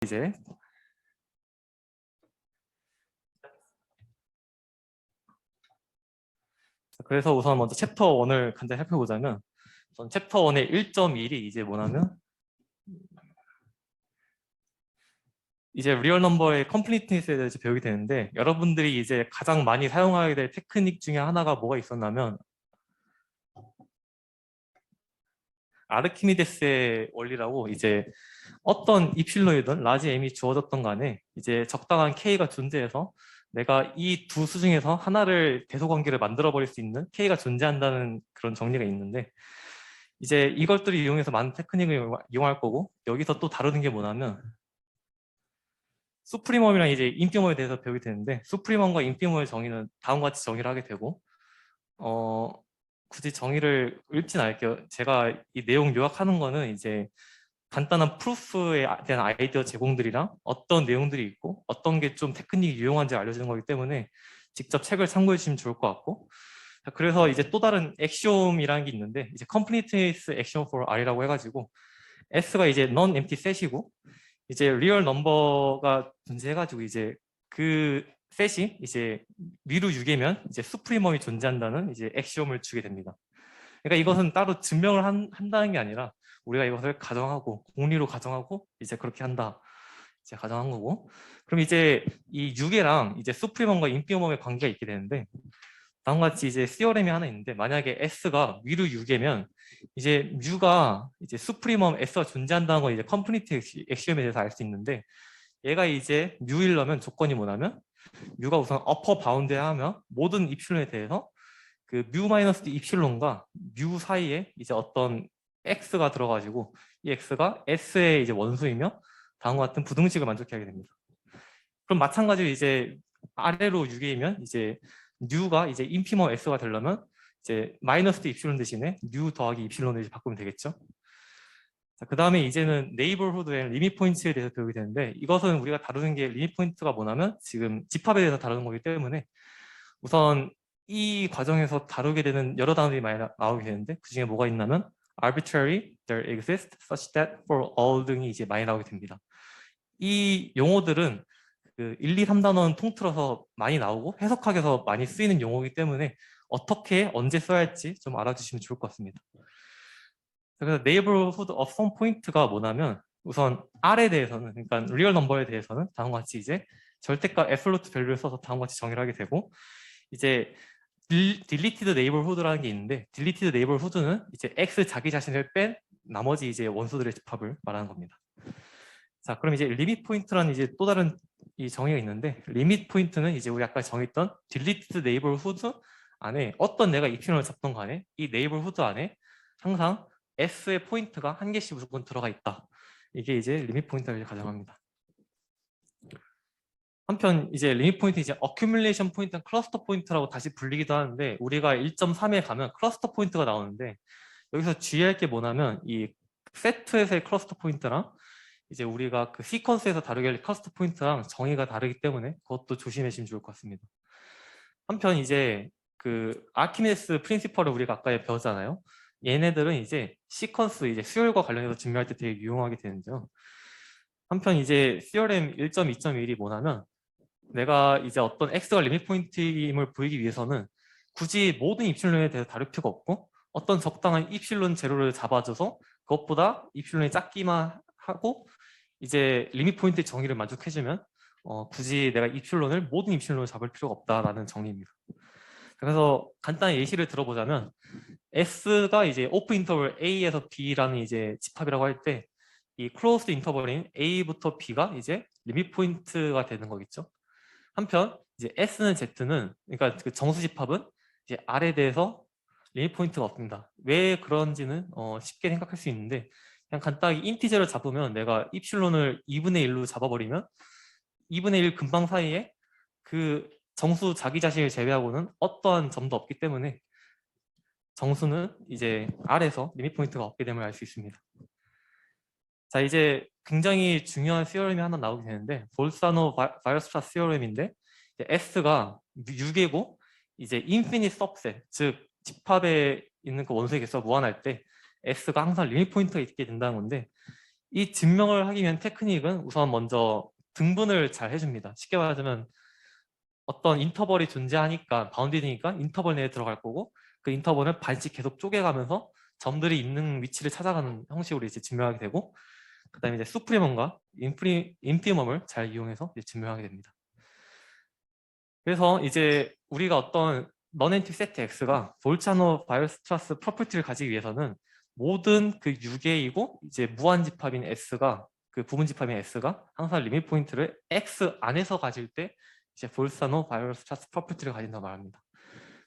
이제 그래서 우선 먼저 챕터 1을 간단히 살펴보자면 우선 챕터 1의 1.1이 이제 뭐냐면 이제 리얼 넘버의 컴플리트니스에 대해서 배우게 되는데, 여러분들이 이제 가장 많이 사용하게 될 테크닉 중에 하나가 뭐가 있었냐면 아르키미데스의 원리라고, 이제 어떤 입실로이든 라지 m이 주어졌던 간에 이제 적당한 k가 존재해서 내가 이 두 수 중에서 하나를 대소관계를 만들어 버릴 수 있는 k가 존재한다는 그런 정리가 있는데, 이제 이것들을 이용해서 많은 테크닉을 이용할 거고, 여기서 또 다루는 게 뭐냐면 수프리멈이랑 이제 인피멈에 대해서 배우게 되는데, 수프리멈과 인피멈의 정의는 다음과 같이 정의를 하게 되고, 굳이 정의를 읽진 않을게요. 제가 이 내용 요약하는 거는 이제 간단한 프루프에 대한 아이디어 제공들이랑 어떤 내용들이 있고 어떤 게 좀 테크닉이 유용한지 알려주는 거기 때문에 직접 책을 참고해 주시면 좋을 것 같고, 그래서 이제 또 다른 엑시옴이라는 게 있는데, 이제 completeness axiom for R이라고 해가지고 S가 이제 non-empty set이고 이제 리얼 넘버가 존재해가지고 이제 그 셋이 이제 미루 6이면 이제 수프리멈이 존재한다는 이제 엑시옴을 주게 됩니다. 그러니까 이것은 따로 증명을 한다는 게 아니라 우리가 이것을 가정하고 공리로 가정하고 이제 그렇게 한다, 이제 가정한 거고. 그럼 이제 이 6이랑 이제 수프리멈과 인피멈의 관계가 있게 되는데, 다음과 같이 이제 시어렘이 하나 있는데, 만약에 S가 위로 6이면 이제 뮤가 이제 수프리멈 S가 존재한다는 건 이제 컴플리트 엑시엄에 대해서 알 수 있는데, 얘가 이제 뮤일러면 조건이 뭐냐면 뮤가 우선 어퍼 바운드에 하면 모든 입실론에 대해서 그 뮤 마이너스 입실론과 뮤 사이에 이제 어떤 x가 들어가지고 이 x가 s의 이제 원수이며 다음과 같은 부등식을 만족해 하게 됩니다. 그럼 마찬가지로 이제 아래로 6이면 이제 뉴가 이제 인피머 s가 되려면 이제 마이너스 입실론 대신에 뉴 더하기 입실론을 이제 바꾸면 되겠죠. 그 다음에 이제는 네이버후드 앤 리밋 포인트에 대해서 배우게 되는데, 이것은 우리가 다루는 게 리밋 포인트가 뭐냐면 지금 집합에 대해서 다루는 거기 때문에 우선 이 과정에서 다루게 되는 여러 단어들이 많이 나오게 되는데, 그 중에 뭐가 있냐면 arbitrary, there exists, such that, for all 등이 이제 많이 나오게 됩니다. 이 용어들은 그 1, 2, 3단어는 통틀어서 많이 나오고 해석학에서 많이 쓰이는 용어이기 때문에 어떻게 언제 써야 할지 좀 알아주시면 좋을 것 같습니다. 그래서 neighborhood of some point가 뭐냐면 우선 R에 대해서는, 그러니까 리얼 넘버에 대해서는 다음과 같이 이제 절대값 absolute value를 써서 다음과 같이 정의를 하게 되고, 이제 deleted neighborhood라는 게 있는데, deleted neighborhood는 이제 x 자기 자신을 뺀 나머지 이제 원수들의 집합을 말하는 겁니다. 자, 그럼 이제 리밋 포인트라는 이제 또 다른 이 정의가 있는데, 리밋 포인트는 이제 우리 아까 정했던 deleted neighborhood 안에 어떤 내가 입실론을 잡던 간에 이 neighborhood 안에 항상 s의 포인트가 한 개씩 무조건 들어가 있다. 이게 이제 리밋 포인트를 가정합니다. 한편 이제 리밋 포인트 이제 어큐뮬레이션 포인트는 클러스터 포인트라고 다시 불리기도 하는데, 우리가 1.3에 가면 클러스터 포인트가 나오는데, 여기서 주의할 게 뭐냐면 이 세트에서의 클러스터 포인트랑 이제 우리가 그 시퀀스에서 다루게 할 클러스터 포인트랑 정의가 다르기 때문에 그것도 조심해 주시면 좋을 것 같습니다. 한편 이제 그 아키메데스 프린시펄을 우리가 아까 배웠잖아요. 얘네들은 이제 시퀀스 이제 수열과 관련해서 증명할 때 되게 유용하게 되는데요. 한편 이제 CRM 1.2.1이 뭐냐면, 내가 이제 어떤 x가 리밋 포인트임을 보이기 위해서는 굳이 모든 입실론에 대해서 다룰 필요가 없고, 어떤 적당한 입실론 제로를 잡아줘서 그것보다 입실론이 작기만 하고 이제 리밋 포인트 정의를 만족해주면 굳이 내가 입실론을 모든 입실론을 잡을 필요가 없다라는 정의입니다. 그래서 간단히 예시를 들어보자면, S가 이제 오픈 인터벌 A에서 B라는 이제 집합이라고 할 때 이 클로스드 인터벌인 A부터 B가 이제 리밋 포인트가 되는 거겠죠. 한편 이제 S는 Z는, 그러니까 그 정수 집합은 이제 R에 대해서 리밋 포인트가 없습니다. 왜 그런지는 쉽게 생각할 수 있는데, 그냥 간단하게 인티저를 잡으면 내가 입실론을 2분의 1로 잡아버리면 2분의 1 근방 사이에 그 정수 자기 자신을 제외하고는 어떠한 점도 없기 때문에 정수는 이제 R에서 리밋 포인트가 없게 됨을 알 수 있습니다. 자, 이제 굉장히 중요한 시어렘이 하나 나오게 되는데, 볼사노 바이어스타 시어렘인데, S가 6이고 이제 인피니트 सब셋, 즉 집합에 있는 그 원소의 개수가 무한할 때 S가 항상 리밋 포인트가 있게 된다는 건데, 이 증명을 하기 위한 테크닉은 우선 먼저 등분을 잘 해줍니다. 쉽게 말하자면 어떤 인터벌이 존재하니까 바운디니까 인터벌 내에 들어갈 거고 그 인터벌을 반씩 계속 쪼개가면서 점들이 있는 위치를 찾아가는 형식으로 이제 증명하게 되고 그다음에 이제 수프리멈과 인피멈을 잘 이용해서 이제 증명하게 됩니다. 그래서 이제 우리가 어떤 넌엔티 세트 X가 볼차노 바이오스트라스 프로퍼티를 가지기 위해서는 모든 그 유계이고 이제 무한집합인 S가 그 부분집합인 S가 항상 리밋 포인트를 X 안에서 가질 때 이제 볼차노 바이오스트라스 프로퍼티를 가진다고 말합니다.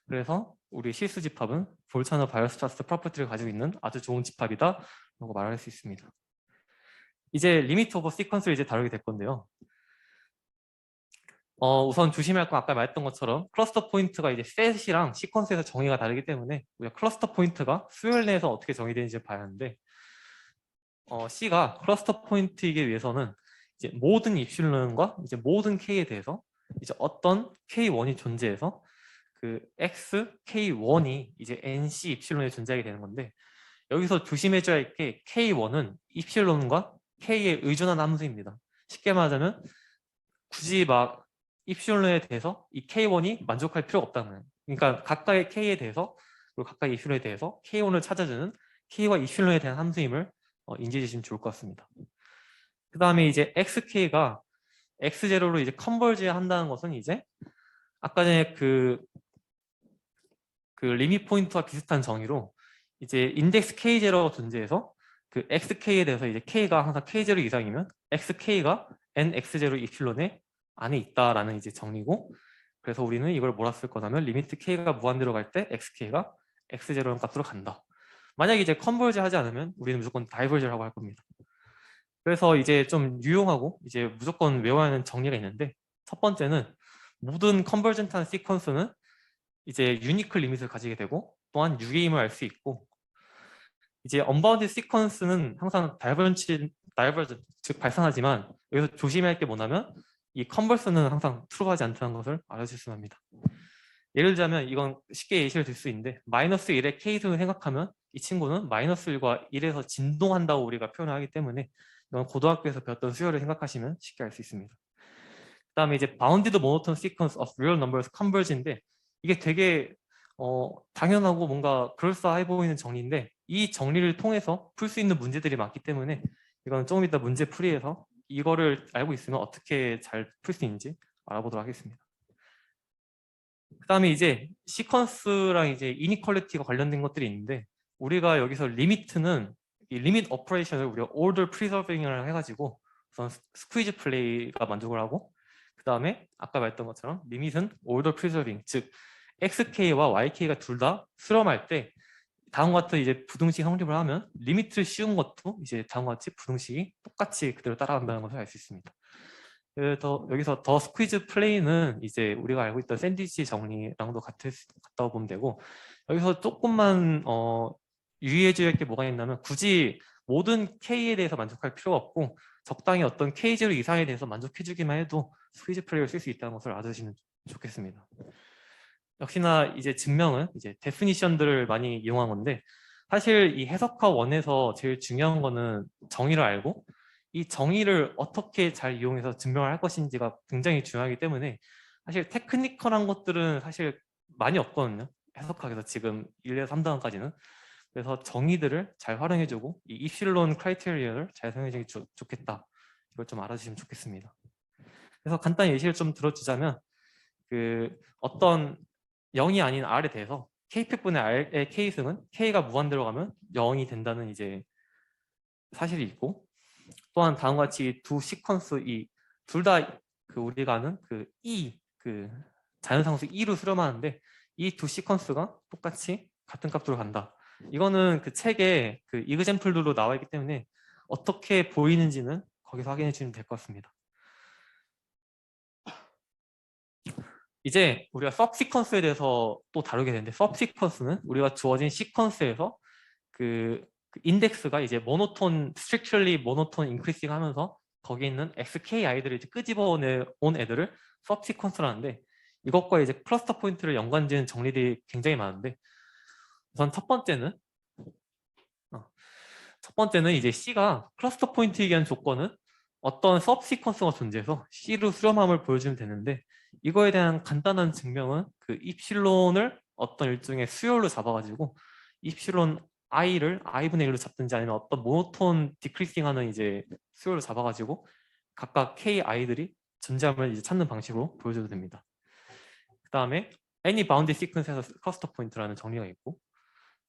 그래서 우리 실수 집합은 볼차노 바이오스트라스 프로퍼티를 가지고 있는 아주 좋은 집합이다 라고 말할 수 있습니다. 이제 리미트 오브 시퀀스를 이제 다루게 될 건데요. 우선 조심할 건 아까 말했던 것처럼 클러스터 포인트가 이제 셋이랑 시퀀스에서 정의가 다르기 때문에 우리가 클러스터 포인트가 수열 내에서 어떻게 정의되는지 봐야 하는데 C가 클러스터 포인트이기 위해서는 이제 모든 입실론과 이제 모든 K에 대해서 이제 어떤 K1이 존재해서 그 X K1이 이제 NC 입실론에 존재하게 되는 건데 여기서 조심해줘야 할 게 K1은 입실론과 K에 의존한 함수입니다. 쉽게 말하자면 굳이 막 입실론에 대해서 이 K1이 만족할 필요가 없다는 거예요. 그러니까 각각의 K에 대해서 그리고 각각의 입실론에 대해서 K1을 찾아주는 K와 입실론에 대한 함수임을 인지해 주시면 좋을 것 같습니다. 그 다음에 이제 XK가 X0로 이제 컨버지 한다는 것은 이제 아까 전에 그 리밋 포인트와 비슷한 정의로 이제 인덱스 K0가 존재해서 그 XK에 대해서 이제 K가 항상 K0 이상이면 XK가 NX0 입실론에 안에 있다라는 이제 정리고 그래서 우리는 이걸 뭐라 쓸 거냐면 리미트 K가 무한대로 갈 때 XK가 X0라는 값으로 간다. 만약에 이제 컨버지 하지 않으면 우리는 무조건 다이버지라고 할 겁니다. 그래서 이제 좀 유용하고 이제 무조건 외워야 하는 정리가 있는데 첫 번째는 모든 컨버전트한 시퀀스는 이제 유니크 리밋을 가지게 되고 또한 유게임을 알 수 있고 이제 언바운드 시퀀스는 항상 다이버전 즉 발산하지만 여기서 조심해야 할 게 뭐냐면 이 컨버스는 항상 트루하지 않다는 것을 알아주시면 합니다. 예를 들자면 이건 쉽게 예시를 들 수 있는데 마이너스 1의 K승을 생각하면 이 친구는 마이너스 1과 1에서 진동한다고 우리가 표현을 하기 때문에 이건 고등학교에서 배웠던 수열을 생각하시면 쉽게 알 수 있습니다. 그 다음에 이제 bounded monotone sequence of real numbers converge인데 이게 되게 당연하고 뭔가 그럴싸해 보이는 정리인데 이 정리를 통해서 풀 수 있는 문제들이 많기 때문에 이건 조금 이따 문제 풀이에서 이거를 알고 있으면 어떻게 잘 풀 수 있는지 알아보도록 하겠습니다. 그 다음에 이제 시퀀스랑 이제 이니퀄리티가 관련된 것들이 있는데 우리가 여기서 리미트는 이 리밋 오퍼레이션을 우리가 order preserving을 해가지고 우선 스퀴즈 플레이가 만족을 하고 그 다음에 아까 말했던 것처럼 리밋은 order preserving 즉 xk와 yk가 둘 다 수렴할 때 다음과 같은 이제 부등식 성립을 하면 리미트를 씌운 것도 이제 다음과 같이 부등식이 똑같이 그대로 따라간다는 것을 알 수 있습니다. 그래서 여기서 더 스퀴즈 플레이는 이제 우리가 알고 있던 샌드위치 정리랑도 같다고 보면 되고 여기서 조금만 유의해 게 뭐가 있냐면 굳이 모든 K에 대해서 만족할 필요가 없고 적당히 어떤 K0 이상에 대해서 만족해 주기만 해도 스퀴즈 플레이를 쓸 수 있다는 것을 알아주시면 좋겠습니다. 역시나 이제 증명은 이제 데피니션들을 많이 이용한 건데 사실 이 해석화 원에서 제일 중요한 거는 정의를 알고 이 정의를 어떻게 잘 이용해서 증명을 할 것인지가 굉장히 중요하기 때문에 사실 테크니컬한 것들은 사실 많이 없거든요. 해석학에서 지금 1에서 3단원까지는. 그래서 정의들을 잘 활용해주고 이 입실론 크라이테리어를 잘 사용해주기 좋겠다. 이걸 좀 알아주시면 좋겠습니다. 그래서 간단히 예시를 좀 들어주자면 그 어떤 0이 아닌 R에 대해서 K팩분의 R의 K승은 K가 무한대로 가면 0이 된다는 이제 사실이 있고 또한 다음과 같이 두 시퀀스 이 둘 다 그 우리가 아는 그 E 그 자연상수 E로 수렴하는데 이 두 시퀀스가 똑같이 같은 값으로 간다. 이거는 그 책에 그 이그젬플들로 나와 있기 때문에 어떻게 보이는지는 거기서 확인해 주시면 될 것 같습니다. 이제 우리가 서브시퀀스에 대해서 또 다루게 되는데 서브시퀀스는 우리가 주어진 시퀀스에서 그 인덱스가 이제 모노톤, strictly 모노톤 인크리싱 하면서 거기 있는 XKI들을 이제 끄집어 온 애들을 서브시퀀스라는데 이것과 이제 클러스터 포인트를 연관지은 정리들이 굉장히 많은데 우선 첫 번째는 첫 번째는 이제 C가 클러스터 포인트이기 위한 조건은 어떤 서브시퀀스가 존재해서 C로 수렴함을 보여주면 되는데, 이거에 대한 간단한 증명은 그 입실론을 어떤 일종의 수열로 잡아가지고 입실론 i를 i분의 1로 잡든지 아니면 어떤 모노톤 디크리싱하는 이제 수열로 잡아가지고 각각 k i들이 존재함을 이제 찾는 방식으로 보여줘도 됩니다. 그 다음에 any bounded sequence에서 클러스터 포인트라는 정리가 있고,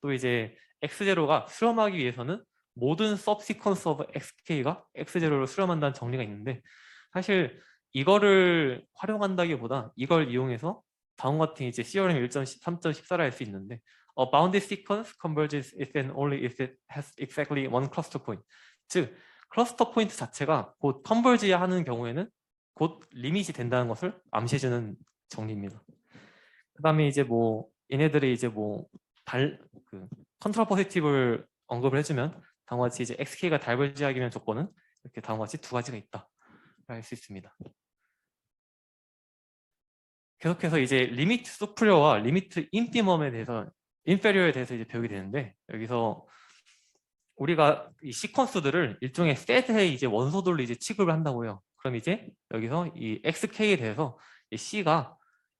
또 이제 x0가 수렴하기 위해서는 모든 subsequence of xk가 x0를 수렴한다는 정리가 있는데, 사실 이거를 활용한다기보다 이걸 이용해서 다음과 같은 이제 theorem 1.3.14를 할 수 있는데, a bounded sequence converges if and only if it has exactly one cluster point. 즉 클러스터 포인트 자체가 곧 컨버지 하는 경우에는 곧 리밋이 된다는 것을 암시해주는 정리입니다. 그 다음에 이제 뭐 얘네들이 이제 뭐 그 컨트롤 포지티브를 언급을 해주면 다음과 같이 이제 xk가 다이버지하기 위한 조건은 이렇게 다음과 같이 두 가지가 있다 할 수 있습니다. 계속해서 이제 리미트 수프리어와 리미트 인피멈에 대해서 인페리어에 대해서 이제 배우게 되는데, 여기서 우리가 이 시퀀스들을 일종의 셋의 이제 원소들로 이제 취급을 한다고요. 그럼 이제 여기서 이 xk에 대해서 이 c가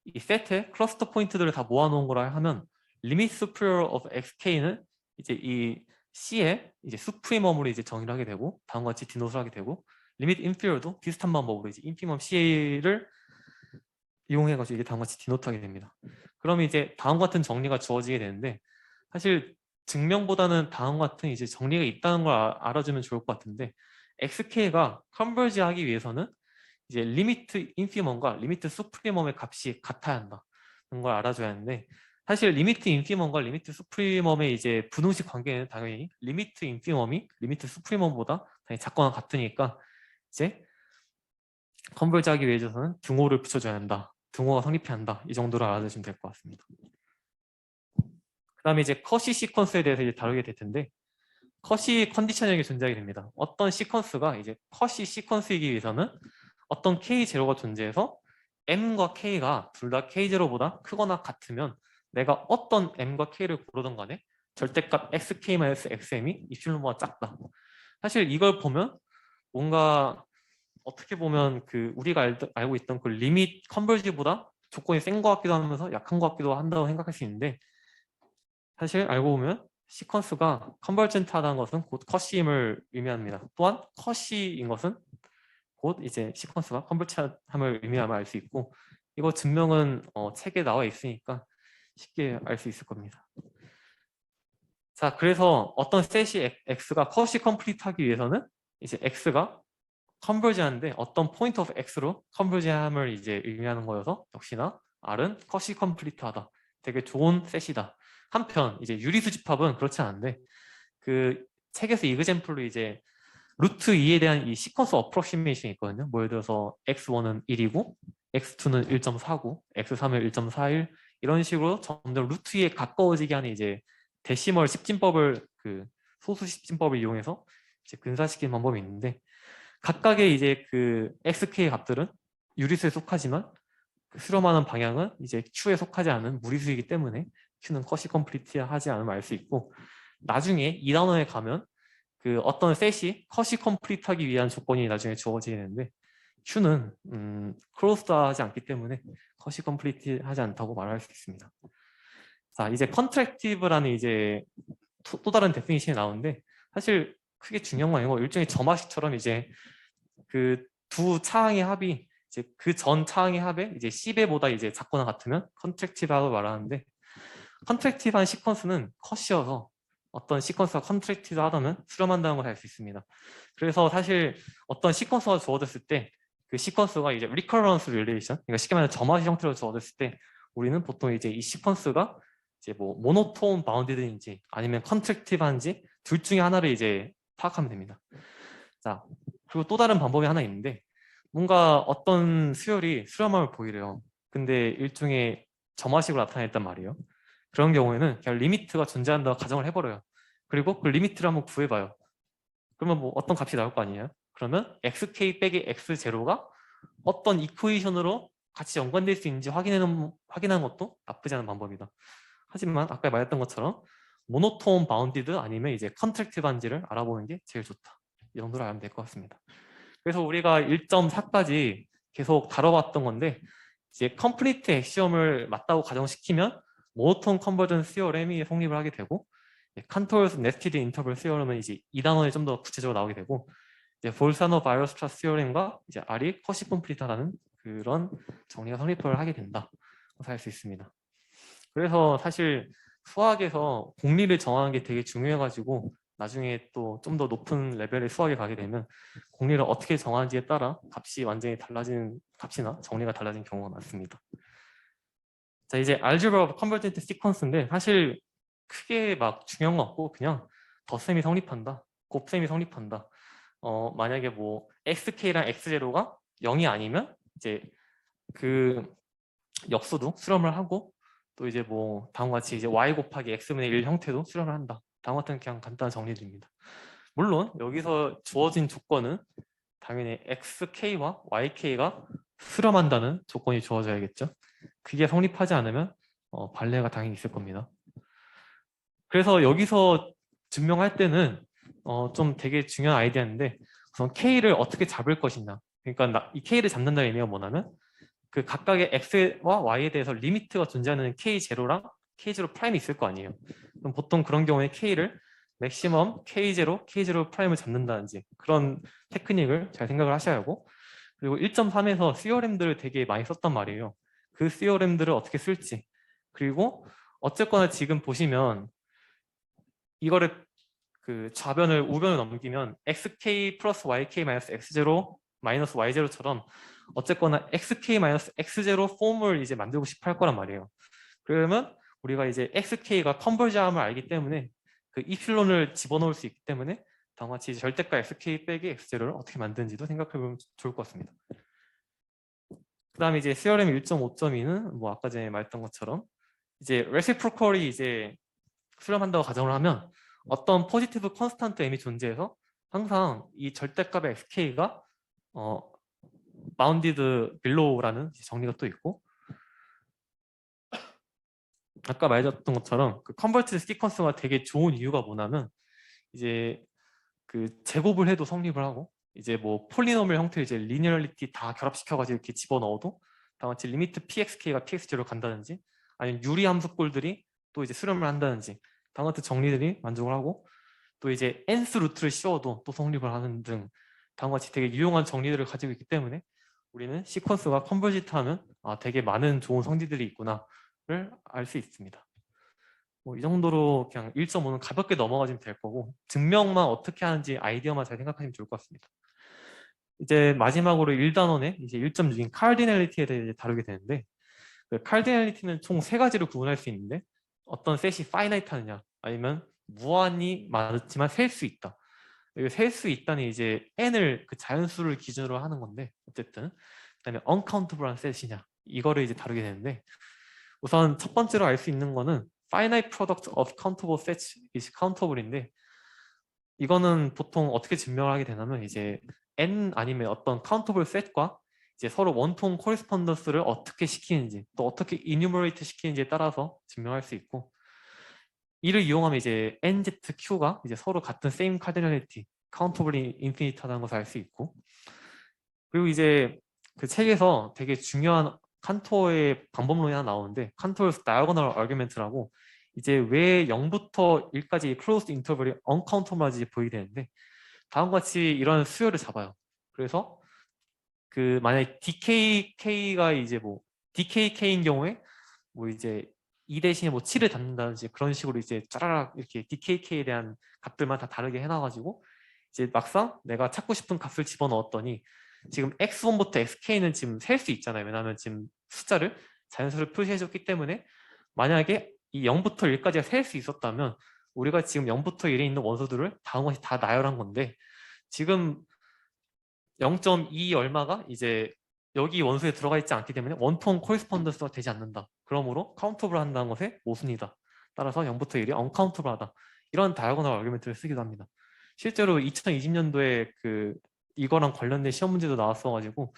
이 셋의 클러스터 포인트들을 다 모아놓은 거라 하면 limit superior of xk는 이제 이 c의 이제 수프리멈으로 이제 정의를 하게 되고 다음과 같이 디노트를 하게 되고, limit inferior도 비슷한 방법으로 이제 인피멈 ca를 이용해가지고 이게 다음과 같이 디노트하게 됩니다. 그럼 이제 다음과 같은 정리가 주어지게 되는데, 사실 증명보다는 다음과 같은 이제 정리가 있다는 걸 알아주면 좋을 것 같은데, xk가 컨버지 하기 위해서는 이제 리미트 인피멈과 리미트 수프리멈의 값이 같아야 한다는 걸 알아줘야 하는데, 사실 리미트 인피멈과 리미트 수프리멈의 이제 분홍식 관계는 당연히 리미트 인피멈이 리미트 수프리멈보다 당연히 작거나 같으니까 이제 컨버지 하기 위해서는 등호를 붙여줘야 한다, 등호가 성립해야 한다, 이 정도로 알아두시면 될 것 같습니다. 그 다음에 이제 컷시 시퀀스에 대해서 이제 다루게 될 텐데, 컷시 컨디셔닝이 존재하게 됩니다. 어떤 시퀀스가 이제 컷시 시퀀스이기 위해서는 어떤 k0가 존재해서 m과 k가 둘 다 k0보다 크거나 같으면 내가 어떤 m과 k를 고르든 간에 절대값 xk-xm이 입실론보다 작다. 사실 이걸 보면 뭔가 어떻게 보면 그 우리가 알고 있던 그 리밋 컨버지보다 조건이 센 것 같기도 하면서 약한 것 같기도 한다고 생각할 수 있는데, 사실 알고 보면 시퀀스가 컨버전트하다는 것은 곧 컷시임을 의미합니다. 또한 컷시인 것은 곧 이제 시퀀스가 컨버전트함을 의미함을 알 수 있고, 이거 증명은 책에 나와 있으니까 쉽게 알 수 있을 겁니다. 자, 그래서 어떤 셋이 x가 컷시 컴플리트 하기 위해서는 이제 x가 컨버지하는데 어떤 포인트 오브 x로 컨버지함을 이제 의미하는 거여서 역시나 r은 컷시 컴플리트하다, 되게 좋은 셋이다. 한편 이제 유리수집합은 그렇지 않은데, 그 책에서 이그젬플로 이제 루트 2에 대한 이 시퀀스 어프로시메이션이 있거든요. 뭐 예를 들어서 x1은 1이고 x2는 1.4고 x3은 1.41, 이런 식으로 점점 루트 2에 가까워지게 하는 이제 데시멀 십진법을, 그 소수 십진법을 이용해서 이제 근사시키는 방법이 있는데, 각각의 이제 그 xk 값들은 유리수에 속하지만 그 수렴하는 방향은 이제 q에 속하지 않은 무리수이기 때문에 q는 컷시 컴플리트 하지 않으면 알 수 있고, 나중에 이 단원에 가면 그 어떤 셋이 컷이 컴플리트 하기 위한 조건이 나중에 주어지는데, q는 클로스하지 않기 때문에 컷이 컴플리트 하지 않다고 말할 수 있습니다. 자, 이제 컨트랙티브라는 이제 또 다른 데피니션이 나오는데, 사실 크게 중요한 건 아니고 일종의 점화식처럼 이제 그 두 차항의 합이 이제 그 전 차항의 합에 이제 C배보다 이제 작거나 같으면 컨트랙티브라고 말하는데, 컨트랙티브한 시퀀스는 컷이어서 어떤 시퀀스가 컨트랙티브 하다면 수렴한다는 걸 알 수 있습니다. 그래서 사실 어떤 시퀀스가 주어졌을 때 그 시퀀스가 이제 리커런스 릴레이션, 그러니까 쉽게 말하면 점화식 형태로 주어졌을 때 우리는 보통 이제 이 시퀀스가 이제 뭐 모노톤 바운디드인지 아니면 컨트랙티브한지 둘 중에 하나를 이제 파악하면 됩니다. 자, 그리고 또 다른 방법이 하나 있는데, 뭔가 어떤 수열이 수렴함을 보이래요. 근데 일종의 점화식으로 나타냈단 말이에요. 그런 경우에는 그냥 리미트가 존재한다고 가정을 해버려요. 그리고 그 리미트를 한번 구해봐요. 그러면 뭐 어떤 값이 나올 거 아니에요? 그러면 xk 빼기 x0가 어떤 이쿠에이션으로 같이 연관될 수 있는지 확인하는 것도 나쁘지 않은 방법이다. 하지만 아까 말했던 것처럼 모노톤 바운디드 아니면 이제 컨트랙트 반지를 알아보는 게 제일 좋다. 이 정도로 알면 될 것 같습니다. 그래서 우리가 1.4까지 계속 다뤄봤던 건데 이제 컴플리트 엑시엄을 맞다고 가정시키면 모노톤 컨버전 시어렘이 성립을 하게 되고 칸토어스 네스티드 인터벌 시어렘은 이제 이 단원이 좀 더 구체적으로 나오게 되고 이제 볼사노 바이오스트라 시어렘과 이제 R이 커시 컴플리트하다는 그런 정리가 성립을 하게 된다. 할 수 있습니다. 그래서 사실 수학에서 공리를 정하는 게 되게 중요해가지고 나중에 또 좀 더 높은 레벨의 수학에 가게 되면 공리를 어떻게 정하는지에 따라 값이 완전히 달라지는 값이나 정리가 달라지는 경우가 많습니다. 자, 이제 알제브라 오브 컨버전트 시퀀스인데 사실 크게 막 중요한 거 없고 그냥 덧셈이 성립한다, 곱셈이 성립한다. 만약에 뭐 xk랑 x0가 0이 아니면 이제 그 역수도 수렴을 하고 또 이제 뭐 다음과 같이 이제 y 곱하기 x분의 1 형태도 수렴을 한다. 다음 같은 그냥 간단한 정리들입니다. 물론 여기서 주어진 조건은 당연히 xk와 yk가 수렴한다는 조건이 주어져야겠죠. 그게 성립하지 않으면 발레가 당연히 있을 겁니다. 그래서 여기서 증명할 때는 좀 되게 중요한 아이디어인데 우선 k를 어떻게 잡을 것이냐. 그러니까 이 k를 잡는다는 의미가 뭐냐면 그 각각의 x와 y에 대해서 리미트가 존재하는 k0랑 k0 프라임이 있을 거 아니에요. 그럼 보통 그런 경우에 k를 맥시멈 k0, k0 프라임을 잡는다든지 그런 테크닉을 잘 생각을 하셔야 하고 그리고 1.3에서 시어렘들을 되게 많이 썼단 말이에요. 그 시어렘들을 어떻게 쓸지 그리고 어쨌거나 지금 보시면 이거를 그 좌변을 우변을 넘기면 xk 플러스 yk 마이너스 x0 마이너스 y0처럼 어쨌거나 xk 마이너스 x0 폼을 이제 만들고 싶어 할 거란 말이에요. 그러면 우리가 이제 xk가 컨버지함을 알기 때문에 그 이필론을 집어넣을 수 있기 때문에 다음과 같이 절대값 xk 빼기 x0를 어떻게 만드는지도 생각해 보면 좋을 것 같습니다. 그 다음에 이제 시어렘 1.5.2는 뭐 아까 전에 말했던 것처럼 이제 레시프로컬이 이제 수렴한다고 가정을 하면 어떤 포지티브 컨스탄트 m이 존재해서 항상 이 절대값의 sk가 bounded below라는 정리가 또 있고 아까 말했던 것처럼 그 컨버티드 시퀀스가 되게 좋은 이유가 뭐냐면 이제 그 제곱을 해도 성립을 하고 이제 뭐 폴리노멀 형태의 이제 리니어리티 다 결합시켜가지고 이렇게 집어넣어도 다같이 리미트 pxk가 px0로 간다든지 아니면 유리 함수꼴들이 또 이제 수렴을 한다든지 다음 같은 정리들이 만족을 하고 또 이제 nth 루트를 씌워도 또 성립을 하는 등 다음과 같이 되게 유용한 정리들을 가지고 있기 때문에 우리는 시퀀스가 컨버지트하면 되게 많은 좋은 성질들이 있구나를 알 수 있습니다. 뭐 이 정도로 그냥 1.5는 가볍게 넘어가시면 될 거고 증명만 어떻게 하는지 아이디어만 잘 생각하시면 좋을 것 같습니다. 이제 마지막으로 1단원의 이제 1.6인 카디널리티에 대해 다루게 되는데 그 카디널리티는 총 3가지로 구분할 수 있는데 어떤 셋이 파이나이트하느냐 아니면 무한히 많지만 셀 수 있다. 셀 수 있다는 이제 n을 그 자연수를 기준으로 하는 건데 어쨌든 그다음에 uncountable한 셋이냐 이거를 이제 다루게 되는데 우선 첫 번째로 알 수 있는 거는 finite product of countable sets is countable인데 이거는 보통 어떻게 증명을 하게 되냐면 이제 n 아니면 어떤 countable set과 이제 서로 원통 코리스폰던스를 어떻게 시키는지 또 어떻게 enumerate 시키는지에 따라서 증명할 수 있고 이를 이용하면 이제 NZQ가 이제 서로 같은 same cardinality, countably infinite하다는 것을 알 수 있고 그리고 이제 그 책에서 되게 중요한 칸토어의 방법론이 하나 나오는데 칸토어's diagonal argument라고 이제 왜 0부터 1까지 closed interval이 uncountable하지 보이게 되는데 다음과 같이 이런 수열을 잡아요. 그래서 그 만약에 DKK가 이제 뭐 DKK인 경우에 뭐 이제 2 대신에 뭐 7을 담는다든지 그런 식으로 이제 짜라락 이렇게 DKK에 대한 값들만 다 다르게 해놔가지고 이제 막상 내가 찾고 싶은 값을 집어넣었더니 지금 x1부터 xk는 지금 셀 수 있잖아요. 왜냐하면 지금 숫자를 자연수를 표시해줬기 때문에 만약에 이 0부터 1까지가 셀 수 있었다면 우리가 지금 0부터 1에 있는 원소들을 다음 것이 다 나열한 건데 지금 0.2 얼마가 이제 여기 원소에 들어가 있지 않기 때문에 원통 코리스폰던스가 되지 않는다. 그러므로 카운터블 한다는 것의 모순이다. 따라서 0부터 1이 언카운터블하다. 이런 다이아고널 아규멘트를 쓰기도 합니다. 실제로 2020년도에 그 이거랑 관련된 시험 문제도 나왔어가지고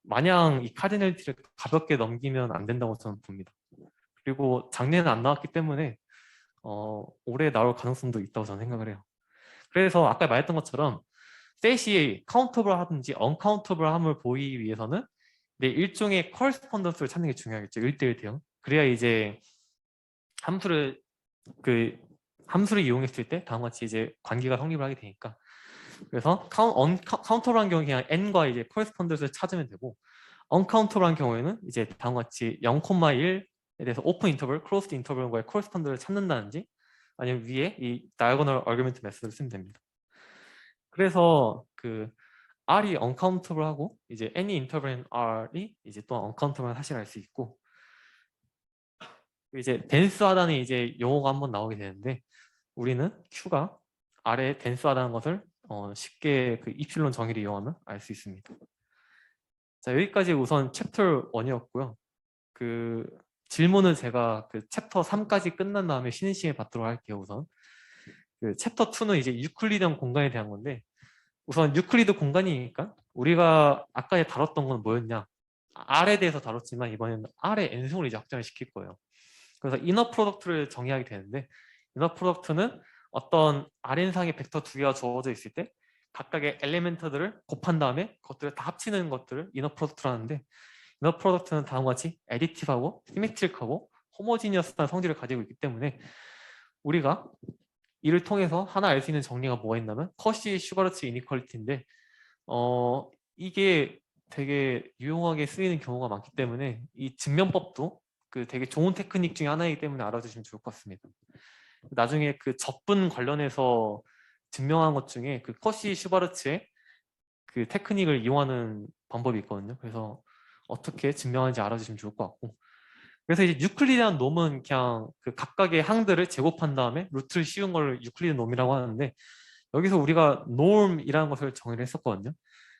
마냥 이 카디널티를 가볍게 넘기면 안 된다고 저는 봅니다. 그리고 작년에 안 나왔기 때문에 오래 나올 가능성도 있다고 저는 생각을 해요. 그래서 아까 말했던 것처럼 셋이 카운터블 하든지 언카운터블함을 보이기 위해서는 일종의 커리스폰던스를 찾는 게 중요하겠죠. 1대1 대응. 그래야 이제 함수를 그 함수를 이용했을 때 다음과 같이 이제 관계가 성립을 하게 되니까. 그래서 카운터블한 경우는 그냥 n과 이제 커리스폰던스를 찾으면 되고, 언카운터블한 경우에는 이제 다음과 같이 0,1에 대해서 오픈 인터벌, 클로스드 인터벌과의 커리스폰던스를 찾는다든지, 아니면 위에 이 다이아고널 어규먼트 메소드를 쓰면 됩니다. 그래서 그 R이 uncountable하고 이제 any interval in R이 이제 또 uncountable한 사실을 알 수 있고, 이제 덴스하다는 이제 용어가 한번 나오게 되는데, 우리는 Q가 R에 덴스하다는 것을 쉽게 그 이필론 정의를 이용하면 알 수 있습니다. 자, 여기까지 우선 챕터 1이었고요. 그 질문은 제가 그 챕터 3까지 끝난 다음에 쉬는 시간에 받도록 할게요. 우선 그 챕터 2는 이제 유클리드한 공간에 대한 건데, 우선 유클리드 공간이니까 우리가 아까 다뤘던 건 뭐였냐, R에 대해서 다뤘지만 이번에는 R의 n승을 이제 확장을 시킬 거예요. 그래서 이너 프로덕트를 정의하게 되는데, 이너 프로덕트는 어떤 Rn상의 벡터 두 개가 주어져 있을 때 각각의 엘리멘트들을 곱한 다음에 그것들을 다 합치는 것들을 이너 프로덕트로 하는데, 이너 프로덕트는 다음과 같이 애디티브하고 시메트릭하고 호모지니어스한 성질을 가지고 있기 때문에 우리가 이를 통해서 하나 알 수 있는 정리가 뭐가 있냐면 커시 슈가르츠 이니퀄리티인데, 이게 되게 유용하게 쓰이는 경우가 많기 때문에 이 증명법도 그 되게 좋은 테크닉 중에 하나이기 때문에 알아주시면 좋을 것 같습니다. 나중에 그 적분 관련해서 증명한 것 중에 그 커시 슈바르츠의 그 테크닉을 이용하는 방법이 있거든요. 그래서 어떻게 증명하는지 알아주시면 좋을 것 같고, 그래서 이제 유클리드한 놈은 그냥 그 각각의 항들을 제곱한 다음에 루트를 씌운 걸 유클리드 놈이라고 하는데, 여기서 우리가 norm이라는 것을 정의를 했었거든요.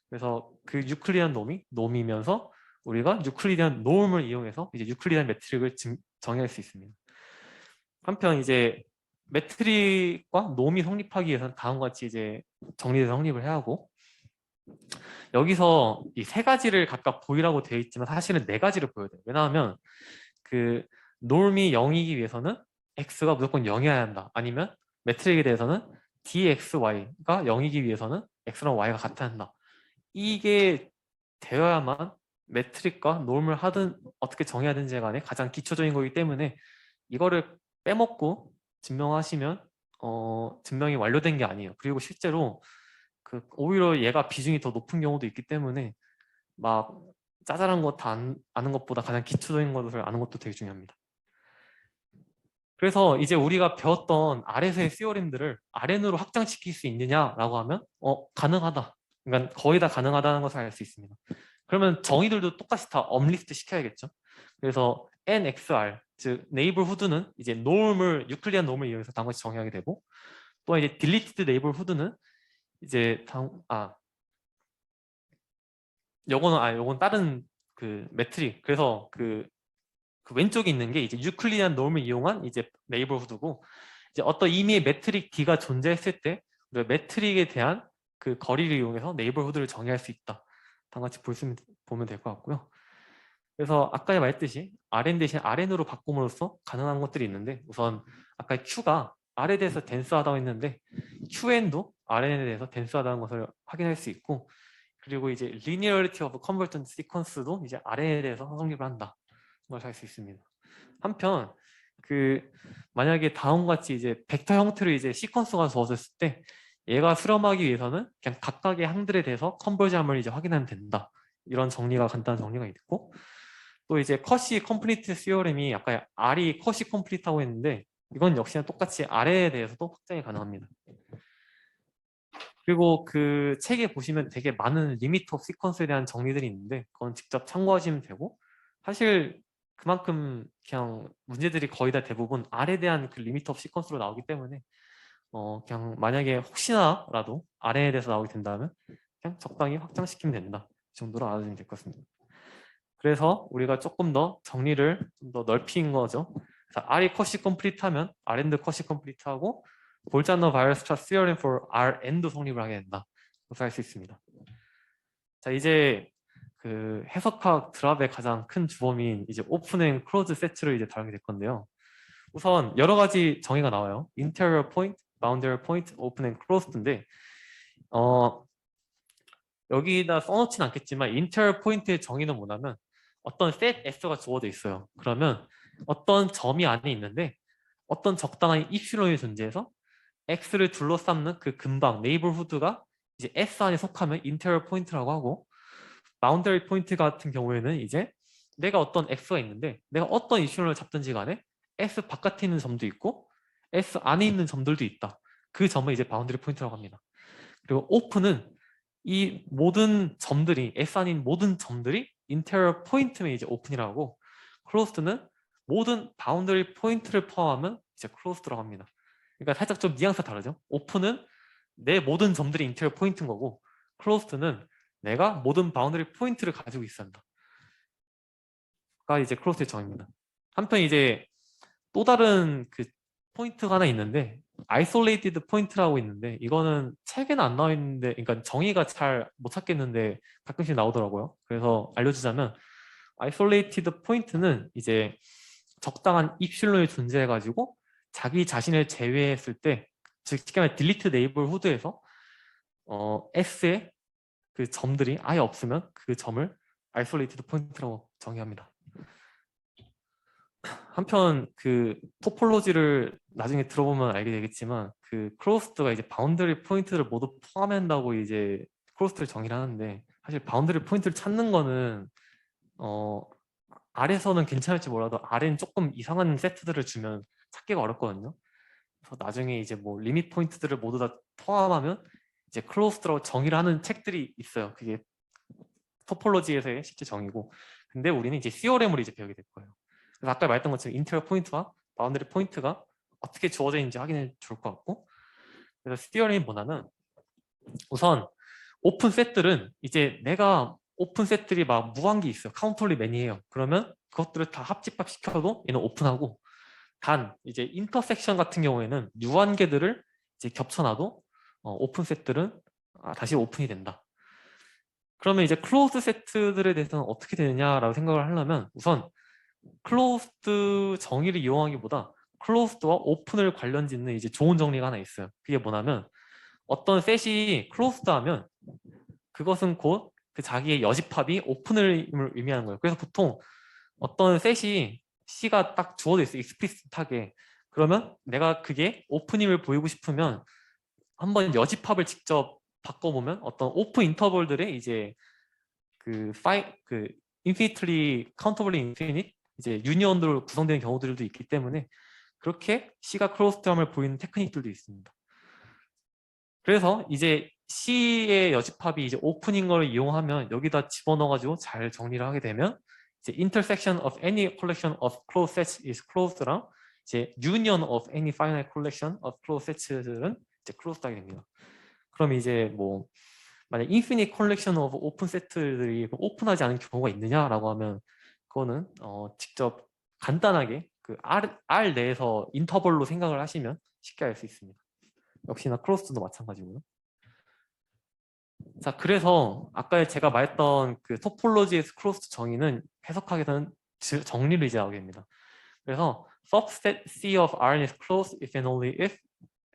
그래서 그 유클리드한 놈이면서 우리가 유클리드한 norm을 이용해서 이제 유클리드한 매트릭을 정의할 수 있습니다. 한편 이제 매트릭과 놈이 성립하기 위해서는 다음과 같이 이제 정리를 성립을 해야 하고, 여기서 이 세 가지를 각각 보이라고 되어 있지만 사실은 네 가지를 보여야 돼요. 왜냐하면 그 norm이 0이기 위해서는 x가 무조건 0이어야 한다. 아니면 매트릭에 대해서는 dxy가 0이기 위해서는 x랑 y가 같아야 한다. 이게 되어야만 매트릭과 norm을 하든 어떻게 정해야 되는지 간에 가장 기초적인 거기 때문에 이거를 빼먹고 증명하시면 증명이 완료된 게 아니에요. 그리고 실제로 그 오히려 얘가 비중이 더 높은 경우도 있기 때문에 막 짜잘한 거 다 아는 것보다 가장 기초적인 것을 아는 것도 되게 중요합니다. 그래서 이제 우리가 배웠던 R에서의 시어림들을 Rn으로 확장시킬 수 있느냐라고 하면 가능하다. 그러니까 거의 다 가능하다는 것을 알 수 있습니다. 그러면 정의들도 똑같이 다 업리스트 시켜야겠죠. 그래서 NXR, 즉 네이버후드는 이제 norm을 유클리안 norm을 이용해서 단것이 정의하게 되고, 또 이제 deleted neighborhood는 이제 요건 다른 그 매트릭. 그래서 그 왼쪽에 있는 게 이제 유클리안 norm을 이용한 이제 네이버후드고, 이제 어떤 임의의 매트릭 D가 존재했을 때 우리가 매트릭에 대한 그 거리를 이용해서 네이버후드를 정의할 수 있다. 다같이 보면 될 것 같고요. 그래서 아까 말했듯이 Rn 대신 Rn으로 바꿈으로써 가능한 것들이 있는데, 우선 아까 Q가 R에 대해서 덴스하다고 했는데 QN도 Rn에 대해서 덴스하다는 것을 확인할 수 있고, 그리고 이제 linearity of convergent sequence도 이제 Rn에 대해서 성립을 한다. 걸 알 수 있습니다. 한편 그 만약에 다음과 같이 이제 벡터 형태로 이제 시퀀스가 주어졌을 때 얘가 수렴하기 위해서는 그냥 각각의 항들에 대해서 컨버지함을 이제 확인하면 된다. 이런 정리가 간단한 정리가 있고, 또 이제 컷이 컴플리트 시어렘이 아까 R이 컷이 컴플리트하고 했는데 이건 역시나 똑같이 R에 대해서도 확장이 가능합니다. 그리고 그 책에 보시면 되게 많은 리미트 오브 시퀀스에 대한 정리들이 있는데 그건 직접 참고하시면 되고, 사실 그만큼 그냥 문제들이 거의 다 대부분 R에 대한 그 리미트 오브 시퀀스로 나오기 때문에 그냥 만약에 혹시나라도 R에 대해서 나오게 된다면 그냥 적당히 확장시키면 된다. 이 정도로 알아두면 될 것 같습니다. 그래서 우리가 조금 더 정리를 좀 더 넓힌 거죠. 그래서 R이 컷이 컴플리트 하면 Rn도 컷이 컴플리트 하고 볼자너 바이러스차 시어렘 for Rn도 성립을 하게 된다. 그렇게 할 수 있습니다. 자, 이제 그 해석학 드랍의 가장 큰 주범인 이제 오픈 앤 클로즈 세트를 이제 다루게 될 건데요. 우선 여러 가지 정의가 나와요. interior point, boundary point, open and closed인데 여기다 써놓진 않겠지만 interior point의 정의는 뭐냐면 어떤 set S가 주어져 있어요. 그러면 어떤 점이 안에 있는데 어떤 적당한 입실론이 존재해서 X를 둘러싸는 그 근방, 네이버후드가 이제 S 안에 속하면 interior point라고 하고 boundary point 같은 경우에는 이제 내가 어떤 X가 있는데 내가 어떤 입실론을 잡든지 간에 S 바깥에 있는 점도 있고 S 안에 있는 점들도 있다. 그 점을 이제 바운더리 포인트라고 합니다. 그리고 오픈은 이 모든 점들이 S 안인 모든 점들이 인테리어 포인트면 이제 오픈이라고 하고 클로스드는 모든 바운더리 포인트를 포함하면 이제 클로스드라고 합니다. 그러니까 살짝 좀 뉘앙스가 다르죠. 오픈은 내 모든 점들이 인테리어 포인트인 거고 클로스드는 내가 모든 바운더리 포인트를 가지고 있어야 한다.가 이제 클로스드의 정의입니다. 한편 이제 또 다른 그 포인트가 하나 있는데 isolated 포인트라고 있는데 이거는 책에는 안 나와 있는데 그러니까 정의가 잘 못 찾겠는데 가끔씩 나오더라고요. 그래서 알려주자면 isolated 포인트는 이제 적당한 입실론이 존재해 가지고 자기 자신을 제외했을 때 즉 쉽게 말해 딜리트 네이버후드에서 S의 그 점들이 아예 없으면 그 점을 isolated 포인트라고 정의합니다. 한편 그 토폴로지를 나중에 들어보면 알게 되겠지만 그 클로스드가 이제 바운더리 포인트를 모두 포함한다고 이제 클로스드를 정의를 하는데 사실 바운더리 포인트를 찾는 거는 R에서는 괜찮을지 몰라도 R엔 조금 이상한 세트들을 주면 찾기가 어렵거든요. 그래서 나중에 이제 뭐 리밋 포인트들을 모두 다 포함하면 이제 클로스드라고 정의를 하는 책들이 있어요. 그게 토폴로지에서의 실제 정의고 근데 우리는 이제 CRM으로 이제 배우게 될 거예요. 그래서 아까 말했던 것처럼 인테리어 포인트와 바운더리 포인트가 어떻게 주어져 있는지 확인해 줄 것 같고 그래서 CRM이 뭐냐면 우선 오픈 셋들은 이제 내가 오픈 셋들이 막 무한기 있어요. 카운터리 매니에요. 그러면 그것들을 다 합집합 시켜도 얘는 오픈하고 단 이제 인터섹션 같은 경우에는 유한계들을 이제 겹쳐놔도 오픈 셋들은 다시 오픈이 된다. 그러면 이제 클로즈 세트들에 대해서는 어떻게 되느냐라고 생각을 하려면 우선 클로스드 정의를 이용하기보다 클로스드와 오픈을 관련 짓는 이제 좋은 정리가 하나 있어요. 그게 뭐냐면 어떤 셋이 클로스드 하면 그것은 곧 그 자기의 여집합이 오픈을 의미하는 거예요. 그래서 보통 어떤 셋이 C가 딱 주어져 있어요. 익스플리시트하게. 그러면 내가 그게 오픈임을 보이고 싶으면 한번 여집합을 직접 바꿔보면 어떤 오픈 인터벌들의 이제 그 infinitely countably infinite 이제 유니언으로 구성되는 경우들도 있기 때문에 그렇게 C가 클로스드함을 보이는 테크닉들도 있습니다. 그래서 이제 C의 여집합이 이제 오픈인 걸 이용하면 여기다 집어넣어가지고 잘 정리를 하게 되면 이제 intersection of any collection of closed sets is closed랑 이제 union of any finite collection of closed sets는 이제 closed하게 됩니다. 그럼 이제 뭐 만약 infinite collection of open set들이 오픈하지 않은 경우가 있느냐라고 하면 그거는 직접 간단하게 그 R 내에서 인터벌로 생각을 하시면 쉽게 알 수 있습니다. 역시나 클로스도 마찬가지고요. 자, 그래서 아까 제가 말했던 그 토폴로지에서 클로스드 정의는 해석하게 되는 정리를 이제 하게 됩니다. 그래서 subset C of Rn is closed if and only if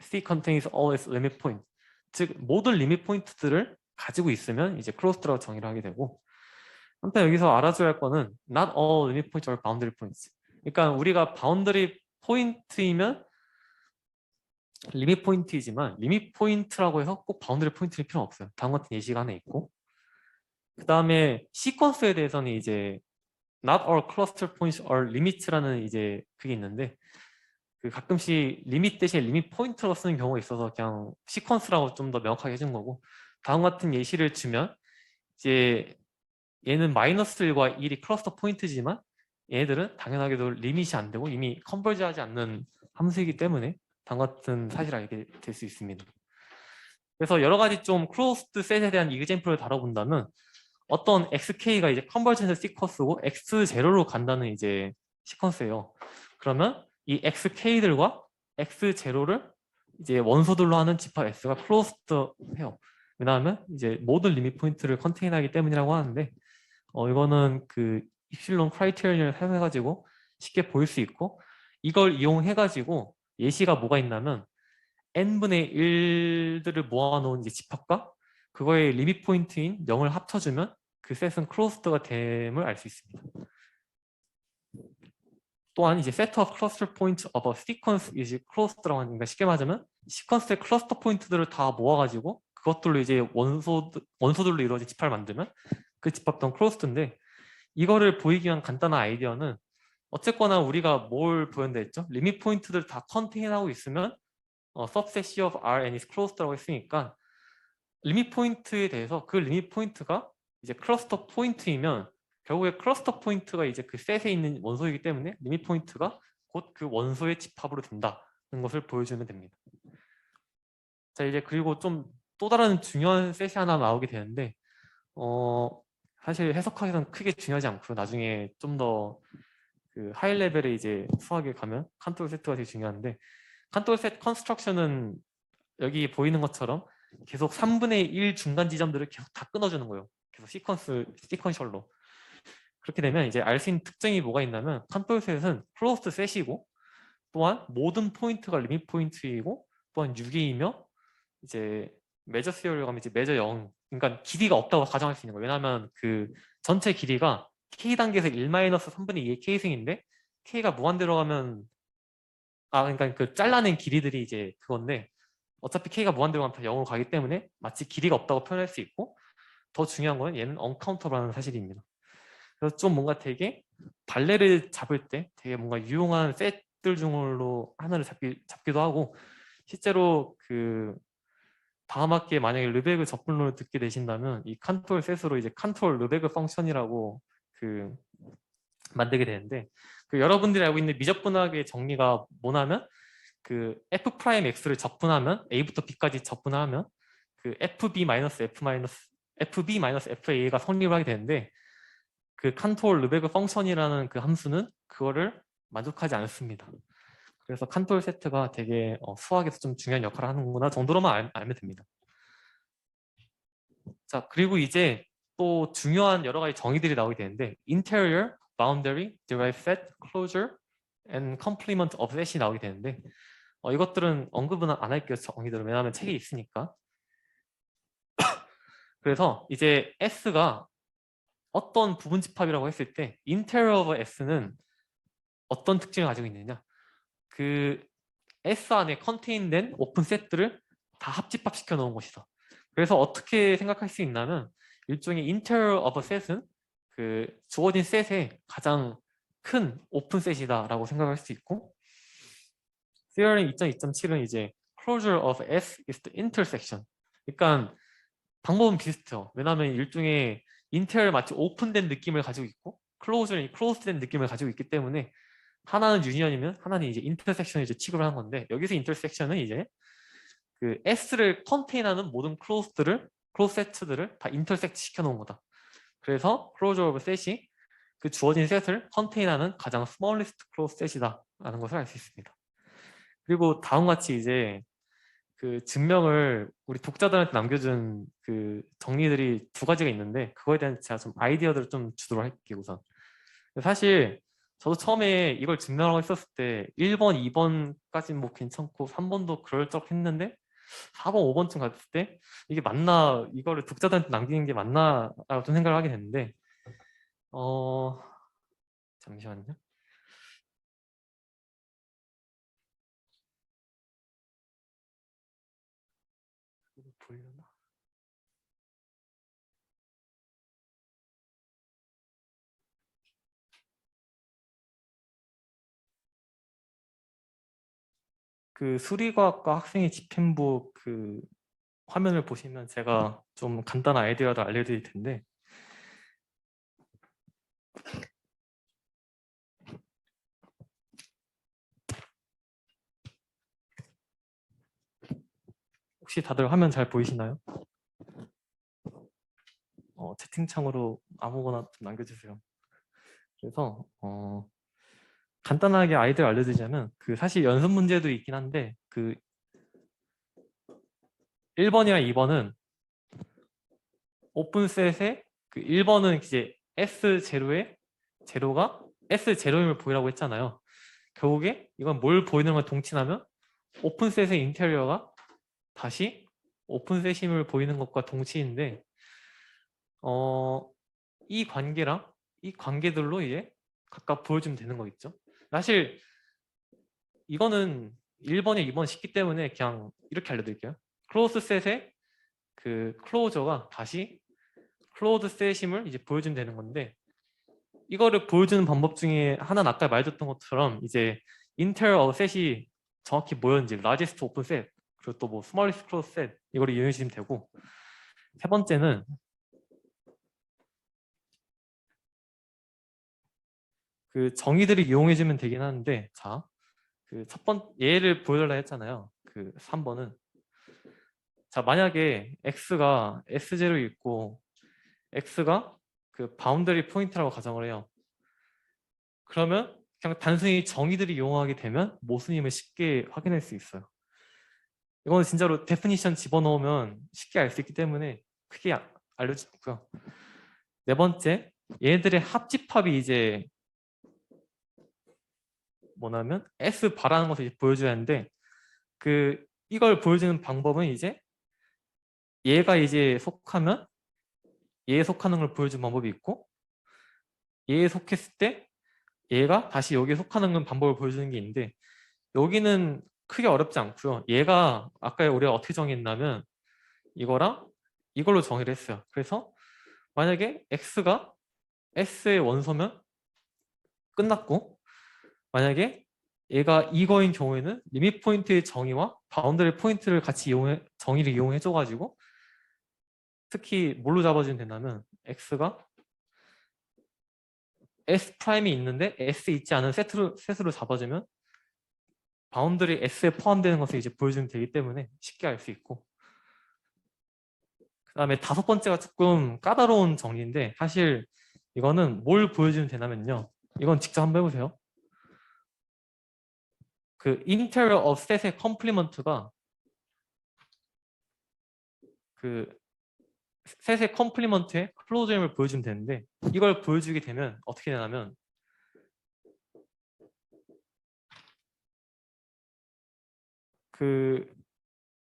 C contains all its limit points. 즉 모든 리밋 포인트들을 가지고 있으면 이제 클로스드라고 정의를 하게 되고 한편 여기서 알아줘야 할 거는 not all limit points are boundary points. 그러니까 우리가 바운더리 포인트이면 리밋 포인트이지만 리밋 포인트라고 해서 꼭 바운더리 포인트일 필요는 없어요. 다음 같은 예시가 하나 있고 그 다음에 시퀀스에 대해서는 이제 not all cluster points are limit라는 이제 그게 있는데 그 가끔씩 리밋 대신에 리밋 포인트로 쓰는 경우가 있어서 그냥 시퀀스라고 좀 더 명확하게 해준 거고 다음 같은 예시를 주면 이제 얘는 마이너스 1과 1이 클러스터 포인트지만 얘네들은 당연하게도 리밋이 안 되고 이미 컨버지하지 않는 함수이기 때문에 다음 같은 사실을 알게 될 수 있습니다. 그래서 여러 가지 좀 클로스드 셋에 대한 이그젬플을 다뤄본다면 어떤 xk가 이제 컨버전스 시퀀스고 x0로 간다는 이제 시퀀스예요. 그러면 이 xk들과 x0를 이제 원소들로 하는 집합 s가 클로스드해요. 왜냐하면 이제 모든 리밋 포인트를 컨테인하기 때문이라고 하는데 이거는 그 입실론 크라이테리언을 사용해가지고 쉽게 보일 수 있고 이걸 이용해 가지고 예시가 뭐가 있냐면 n분의 1들을 모아놓은 이제 집합과 그거의 리밋 포인트인 0을 합쳐주면 그 셋은 클로스드가 됨을 알 수 있습니다. 또한 이제 set of cluster points of a sequence is closed라고 하니까 쉽게 말하자면 시퀀스의 클러스터 포인트들을 다 모아가지고 그것들로 이제 원소들로 이루어진 집합을 만들면 그 집합 또한 클로스드인데, 이거를 보이기 위한 간단한 아이디어는 어쨌거나 우리가 뭘 보였다 했죠? 리밋 포인트들 다 컨테인하고 있으면 subset C of Rn is closed라고 했으니까 리밋 포인트에 대해서 그 리밋 포인트가 이제 클러스터 포인트이면 결국에 클러스터 포인트가 이제 그 셋에 있는 원소이기 때문에 리밋 포인트가 곧 그 원소의 집합으로 된다는 것을 보여주면 됩니다. 자, 이제 그리고 좀 또 다른 중요한 셋이 하나 나오게 되는데 사실 해석하기는 크게 중요하지 않고요. 나중에 좀 더 그 하이 레벨에 이제 수학에 가면 칸톨 세트가 되게 중요한데, 칸톨 세트 컨스트럭션은 여기 보이는 것처럼 계속 3분의 1 중간 지점들을 계속 다 끊어주는 거예요. 계속 시퀀셜로. 그렇게 되면 이제 알 수 있는 특징이 뭐가 있냐면 칸톨 셋은 클로스드 셋이고 또한 모든 포인트가 리밋 포인트이고 또한 6이며 이제 메저 시어리로 가면 이제 메저 0, 그러니까 길이가 없다고 가정할 수 있는 거예요. 왜냐하면 그 전체 길이가 k 단계에서 1-3분의 2의 k승인데 k가 무한대로 가면 그러니까 그 잘라낸 길이들이 이제 그건데 어차피 k가 무한대로 가면 다 0으로 가기 때문에 마치 길이가 없다고 표현할 수 있고, 더 중요한 거는 얘는 언카운터블하는 사실입니다. 그래서 좀 뭔가 되게 발레를 잡을 때 되게 뭔가 유용한 셋들 중으로 하나를 잡기도 하고, 실제로 그 다음 학기에 만약에 르베그 접근론을 듣게 되신다면 이 칸톨 셋으로 이제 칸톨 르베그 펑션이라고 그 만들게 되는데, 그 여러분들이 알고 있는 미적분학의 정리가 뭐냐면 그 f 프라임 x를 적분하면 a부터 b까지 적분하면 그 fb-fa가 성립을 하게 되는데, 그 칸톨 르베그 펑션이라는 그 함수는 그거를 만족하지 않습니다. 그래서 칸톨 세트가 되게 수학에서 좀 중요한 역할을 하는구나 정도로만 알면 됩니다. 자, 그리고 이제 또 중요한 여러 가지 정의들이 나오게 되는데 interior, boundary, derived set, closure, and complement of set이 나오게 되는데 이것들은 언급은 안 할게요. 정의들은. 왜냐하면 책에 있으니까. 그래서 이제 S가 어떤 부분 집합이라고 했을 때 interior of S는 어떤 특징을 가지고 있느냐, 그 S 안에 컨테인된 오픈 셋들을 다 합집합시켜 놓은 것이다. 그래서 어떻게 생각할 수 있냐면 일종의 interior of a set은 그 주어진 셋의 가장 큰 오픈 셋이다 라고 생각할 수 있고, Theorem 2.2.7은 이제 closure of S is the intersection. 그러니까 방법은 비슷해요. 왜냐하면 일종의 인테리어 마치 오픈된 느낌을 가지고 있고 클로즈는 클로즈된 느낌을 가지고 있기 때문에 하나는 유니언이면 하나는 이제 인터섹션을 이제 취급을 하는 건데, 여기서 인터섹션은 이제 그 S를 컨테인하는 모든 클로즈 세트들을 다 인터섹트 시켜 놓은 거다. 그래서 closure of set이 그 주어진 셋을 컨테인하는 가장 smallest closed set이다 라는 것을 알 수 있습니다. 그리고 다음과 같이 이제 그 증명을 우리 독자들한테 남겨준 그 정리들이 두 가지가 있는데 그거에 대한 제가 좀 아이디어들을 좀 주도록 할게요. 우선 사실 저도 처음에 이걸 증명하고 있었을 때 1번, 2번까지는 뭐 괜찮고 3번도 그럴듯했는데 4번, 5번쯤 갔을 때 이게 맞나, 이거를 독자들한테 남기는 게 맞나 라고 좀 생각을 하게 됐는데 잠시만요. 이거 보이려나? 그 수리과학과 학생의 집행부 그 화면을 보시면 제가 좀 간단한 아이디어를 알려드릴 텐데, 혹시 다들 화면 잘 보이시나요? 채팅창으로 아무거나 좀 남겨주세요. 그래서 간단하게 아이디어 알려드리자면 그 사실 연습 문제도 있긴 한데 그 1번이랑 2번은 오픈셋에 그 1번은 이제 S0에 제로가 S0임을 보이라고 했잖아요. 결국에 이건 뭘 보이는 걸 동치나면 오픈셋의 인테리어가 다시 오픈셋임을 보이는 것과 동치인데 이 관계랑 이 관계들로 이제 각각 보여주면 되는 거 있죠. 사실 이거는 1번에 2번 쉽기 때문에 그냥 이렇게 알려드릴게요. 클로즈 셋의 그 클로저가 다시 클로즈 셋임을 이제 보여주면 되는 건데 이거를 보여주는 방법 중에 하나는 아까 말했던 것처럼 이제 인테리어 셋이 정확히 뭐였는지 라지스트 오픈 셋 그리고 또 뭐 스몰리스트 클로즈 셋 이거를 이용해 주시면 되고 세 번째는 그 정의들을 이용해 주면 되긴 하는데 자 그 첫 번 얘를 보여달라 했잖아요. 그 3번은 자 만약에 x가 s0 있고 x가 그 바운더리 포인트라고 가정을 해요. 그러면 그냥 단순히 정의들을 이용하게 되면 모순임을 쉽게 확인할 수 있어요. 이거는 진짜로 데피니션 집어넣으면 쉽게 알 수 있기 때문에 크게 알려주지 않고요. 네 번째, 얘네들의 합집합이 이제 뭐냐면 S 바라는 것을 이제 보여줘야 하는데 그 이걸 보여주는 방법은 이제 얘가 이제 속하면 얘에 속하는 걸 보여주는 방법이 있고 얘에 속했을 때 얘가 다시 여기에 속하는 건 방법을 보여주는 게 있는데 여기는 크게 어렵지 않고요. 얘가 아까 우리가 어떻게 정했냐면 이거랑 이걸로 정의를 했어요. 그래서 만약에 x가 s의 원소면 끝났고 만약에 얘가 이거인 경우에는 리밋 포인트의 정의와 바운더리 포인트를 같이 정의를 이용해 줘가지고 특히 뭘로 잡아주면 되냐면 x가 s 프라임이 있는데 s 있지 않은 셋으로 잡아주면 바운더리 s에 포함되는 것을 이제 보여주면 되기 때문에 쉽게 알 수 있고 그 다음에 다섯 번째가 조금 까다로운 정리인데 사실 이거는 뭘 보여주면 되냐면요 이건 직접 한번 해보세요. 그 interior of set의 컴플리먼트가 그 셋의 컴플리먼트의 클로즈임을 보여주면 되는데 이걸 보여주게 되면 어떻게 되냐면 그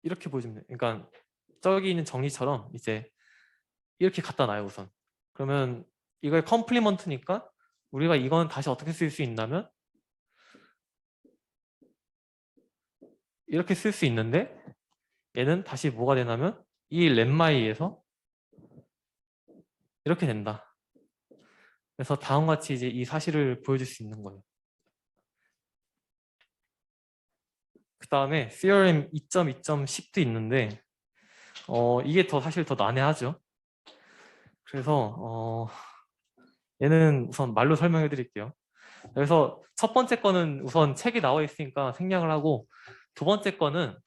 이렇게 보여주면 돼요. 그러니까 저기 있는 정리처럼 이제 이렇게 갖다 놔요 우선. 그러면 이걸 컴플리먼트니까 우리가 이건 다시 어떻게 쓸 수 있냐면 이렇게 쓸 수 있는데 얘는 다시 뭐가 되냐면 이 렘마에 의해서 이렇게 된다. 그래서 다음과 같이 이제 이 사실을 보여줄 수 있는 거예요. 그 다음에 theorem 2.2.10도 있는데 이게 사실 더 난해하죠. 그래서 얘는 우선 말로 설명해 드릴게요. 그래서 첫 번째 거는 우선 책이 나와 있으니까 생략을 하고 두 번째 거는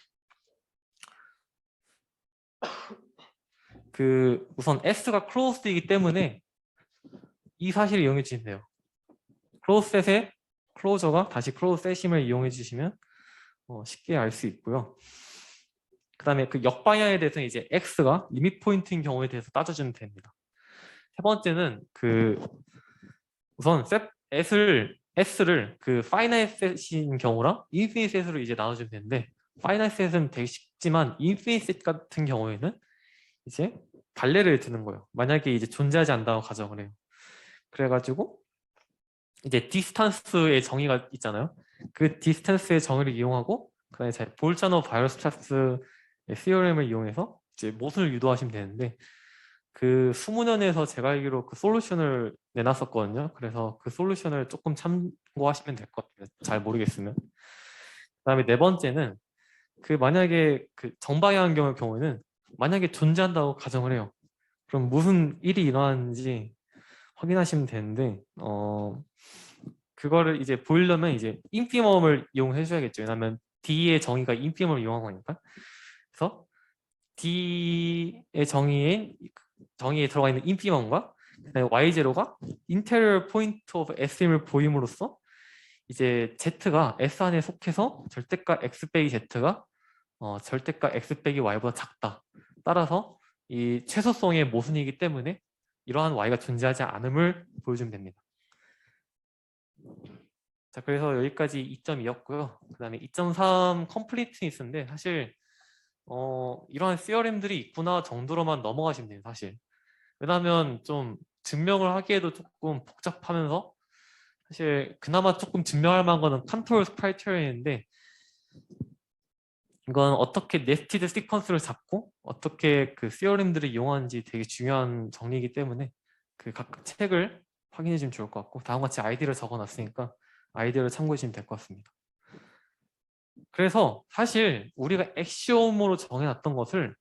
그 우선 S가 closed이기 때문에 이 사실을 이용해 주시면 돼요. closed의 closure가 다시 closed임을 이용해 주시면 쉽게 알 수 있고요. 그 다음에 그 역방향에 대해서는 이제 X가 리밋 포인트인 경우에 대해서 따져주면 됩니다. 세 번째는 그 우선 S를 그 파이나이트 셋인 경우랑 인피니트 셋으로 이제 나눠주면 되는데 파이나이트 셋은 되게 쉽지만 인피니트 셋 같은 경우에는 이제 발레를 드는 거예요. 만약에 이제 존재하지 않는다고 가정을 해요. 그래가지고 이제 디스턴스의 정의가 있잖아요. 그 디스턴스의 정의를 이용하고 그다음에 볼차노 바이러스트라스 시어렘을 이용해서 이제 모순을 유도하시면 되는데 그 수문연에서 제가 알기로 그 솔루션을 내놨었거든요. 그래서 그 솔루션을 조금 참고하시면 될 것 같아요. 잘 모르겠으면. 그다음에 네 번째는 그 만약에 그 정방향 경우에는 만약에 존재한다고 가정을 해요. 그럼 무슨 일이 일어나는지 확인하시면 되는데 그거를 이제 보이려면 이제 인피멈을 이용해 줘야겠죠. 왜냐하면 D의 정의가 인피멈을 이용한 거니까. 그래서 D의 정의에 들어가 있는 인피멈과 Y0가 interior point of S임을 보임으로써 이제 Z가 S 안에 속해서 절대값 X 빼기 Z가 절대값 X 빼기 Y보다 작다. 따라서 이 최소성의 모순이기 때문에 이러한 Y가 존재하지 않음을 보여주면 됩니다. 자, 그래서 여기까지 2.2였고요. 그 다음에 2.3 컴플리트니스인데 사실 이러한 CRM들이 있구나 정도로만 넘어가시면 돼요, 사실. 왜냐하면 좀 증명을 하기에도 조금 복잡하면서 사실 그나마 조금 증명할 만한 거는 컨트롤 크라이테리언인데 이건 어떻게 네스티드 시퀀스를 잡고 어떻게 그 CRM들을 이용하는지 되게 중요한 정리이기 때문에 그 각 책을 확인해 주면 좋을 것 같고 다음과 같이 아이디를 적어 놨으니까 아이디어를 참고해 주시면 될 것 같습니다. 그래서 사실 우리가 엑시옴으로 정해놨던 것을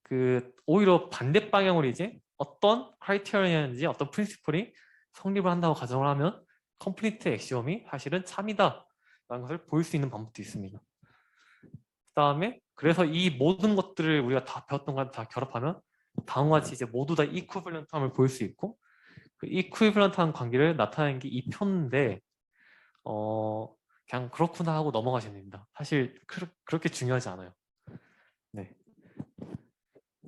그 오히려 반대 방향으로 이제 어떤 크라이테리언인지 어떤 프린시플이 성립을 한다고 가정을 하면 컴플리트 엑시옴이 사실은 참이다 라는 것을 보일 수 있는 방법도 있습니다. 그 다음에 그래서 이 모든 것들을 우리가 다 배웠던 걸 다 결합하면 다음과 같이 이제 모두 다 이퀴벌런트함을 보일 수 있고 그 이퀴벌런트한 관계를 나타내는 게 이 표인데 그냥 그렇구나 하고 넘어가시면 됩니다. 사실 그렇게 중요하지 않아요. 네.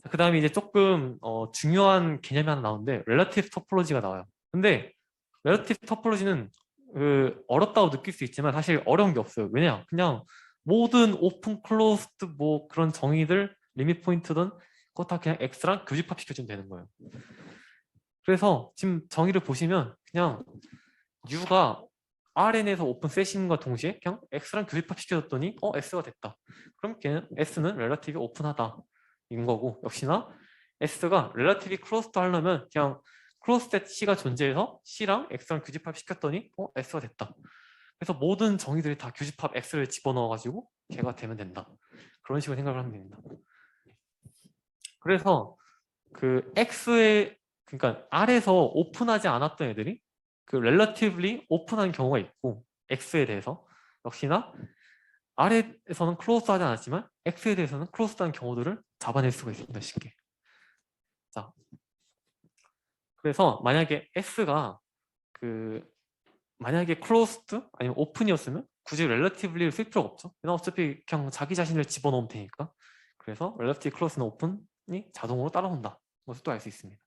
그 다음에 이제 조금 중요한 개념이 하나 나오는데 렐러티브 토폴로지가 나와요. 근데 렐러티브 토폴로지는 어렵다고 느낄 수 있지만 사실 어려운 게 없어요. 왜냐? 그냥 모든 오픈 클로스드 뭐 그런 정의들 리밋 포인트든 그거 다 그냥 X랑 교집합 시켜주면 되는 거예요. 그래서 지금 정의를 보시면 그냥 U가 RN에서 오픈 셋인과 동시에 그냥 X랑 교집합 시켜줬더니 S가 됐다. 그럼 걔는 S는 렐러티브 오픈하다 인 거고 역시나 S가 렐러티브 클로스드 하려면 그냥 클로스셋 C가 존재해서 C랑 X랑 교집합 시켰더니 S가 됐다. 그래서 모든 정의들이 다 교집합 X를 집어넣어가지고 걔가 되면 된다. 그런 식으로 생각을 하면 됩니다. 그래서 그 X의 그러니까 R에서 오픈하지 않았던 애들이 그 relatively 오픈한 경우가 있고 X에 대해서 역시나 R에서는 클로스하지 않았지만 X에 대해서는 클로스한 경우들을 잡아낼 수가 있습니다. 쉽게. 자, 그래서 만약에 S가 만약에 closed 아니면 open이었으면 굳이 relatively를 쓸 필요가 없죠. 그냥 어차피 그냥 자기 자신을 집어넣으면 되니까. 그래서 relative close는 open이 자동으로 따라온다. 것도 알 수 있습니다.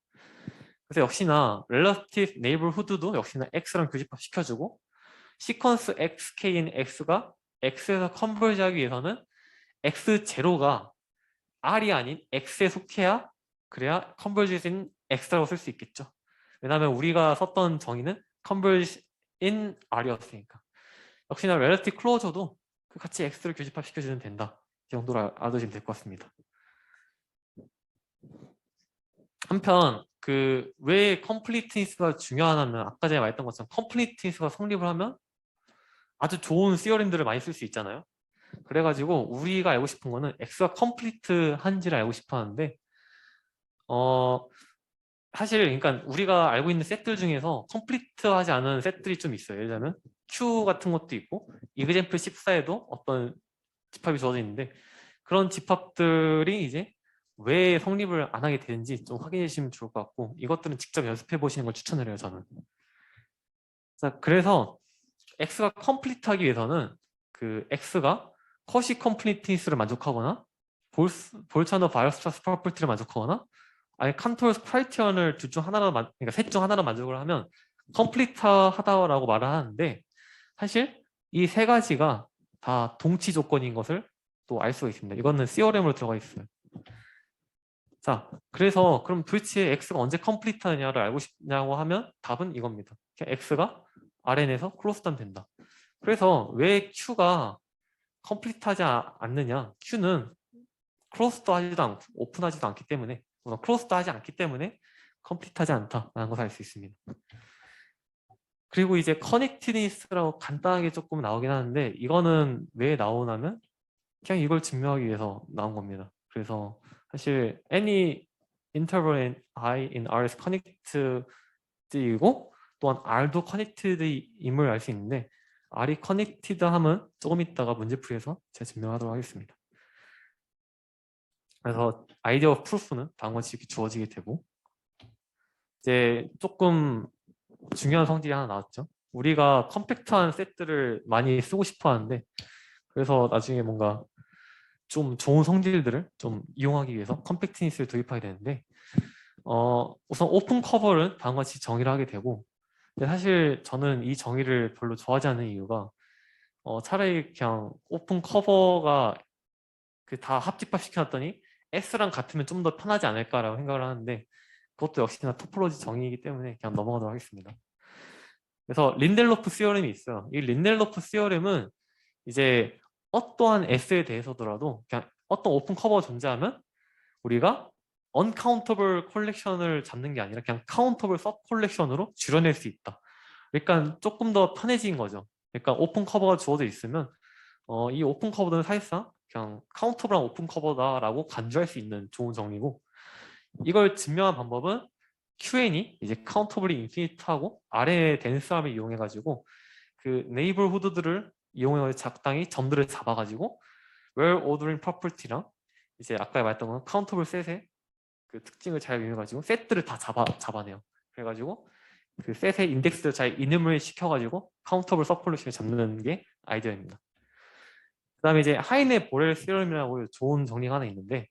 그래서 역시나 relative neighborhood도 역시나 x랑 교집합 시켜주고 시퀀스 xk인 x가 x에서 컨버지하기 위해서는 x0가 r이 아닌 x에 속해야 그래야 컨버지인 x라고 쓸 수 있겠죠. 왜냐하면 우리가 썼던 정의는 converge in r이었으니까. 역시나 relative closure도 같이 x를 교집합 시켜주면 된다. 이 정도로 알아두시면 될 것 같습니다. 한편 왜 컴플리트니스가 중요하냐면 아까 전에 말했던 것처럼 컴플리트니스가 성립을 하면 아주 좋은 시어림들을 많이 쓸 수 있잖아요. 그래가지고 우리가 알고 싶은 거는 X가 컴플리트한지를 알고 싶어 하는데 사실 그러니까 우리가 알고 있는 셋들 중에서 컴플리트하지 않은 셋들이 좀 있어요. 예를 들면 Q 같은 것도 있고 이그젠플 14에도 어떤 집합이 주어져 있는데 그런 집합들이 이제 왜 성립을 안 하게 되는지 좀 확인해 주시면 좋을 것 같고 이것들은 직접 연습해 보시는 걸 추천을 해요. 저는. 자, 그래서 X가 컴플리트하기 위해서는 X가 커시 컴플리트니스를 만족하거나 볼차너 바이오스트라스 프로퍼티를 만족하거나 아니 칸토스 크라이티언을 둘 중 하나로 그러니까 셋 중 하나로 만족을 하면 컴플리트하다라고 말을 하는데 사실 이 세 가지가 다 동치 조건인 것을 또 알 수가 있습니다. 이거는 CRM으로 들어가 있어요. 자, 그래서 그럼 도대체 X가 언제 컴플리트하느냐를 알고 싶냐고 하면 답은 이겁니다. X가 RN에서 클로스하면 된다. 그래서 왜 Q가 컴플리트하지 않느냐? Q는 클로스도 하지도 않고 오픈하지도 않기 때문에 클로스도 하지 않기 때문에 컴플리트하지 않다라는 것을 알 수 있습니다. 그리고 이제 커넥티니스라고 간단하게 조금 나오긴 하는데 이거는 왜 나오냐면 그냥 이걸 증명하기 위해서 나온 겁니다. 그래서 사실 any interval in I in R is connected이고 또한 R도 connected임을 알 수 있는데 R이 connected 함은 조금 있다가 문제풀이에서 제가 증명하도록 하겠습니다. 그래서 아이디어 오브 프루프는 다음과 같이 이렇게 주어지게 되고 이제 조금 중요한 성질이 하나 나왔죠. 우리가 컴팩트한 셋들을 많이 쓰고 싶어 하는데 그래서 나중에 뭔가 좀 좋은 성질들을 좀 이용하기 위해서 컴팩트니스를 도입하게 되는데 우선 오픈 커버를 다음과 같이 정의를 하게 되고 근데 사실 저는 이 정의를 별로 좋아하지 않는 이유가 차라리 그냥 오픈 커버가 그 다 합집합 시켜놨더니 S랑 같으면 좀 더 편하지 않을까라고 생각을 하는데 그것도 역시나 토폴로지 정의이기 때문에 그냥 넘어가도록 하겠습니다. 그래서 린델로프 시어렘이 있어요. 이 린델로프 시어렘은 이제 어떠한 S에 대해서더라도 그냥 어떤 오픈 커버가 존재하면 우리가 uncountable 컬렉션을 잡는 게 아니라 그냥 countable 서브 컬렉션으로 줄여낼 수 있다. 그러니까 조금 더 편해진 거죠. 그러니까 오픈 커버가 주어져 있으면 이 오픈 커버는 사실상 그냥 카운터블한 오픈 커버다라고 간주할 수 있는 좋은 정리고, 이걸 증명한 방법은 Q&E 이제 카운터블이 인피니트하고 아래의 덴스함을 이용해 가지고 그 네이버후드들을 이용해 적당히 점들을 잡아 가지고 well ordering property랑 이제 아까 말했던 건 카운터블 셋의 그 특징을 잘 이용해 가지고 셋들을 다 잡아내요. 그래 가지고 그 셋의 인덱스를 잘 이름을 시켜 가지고 카운터블 서폴루션을 잡는 게 아이디어입니다. 그다음에 이제 하이네 보렐 시럼이라고 좋은 정리가 하나 있는데,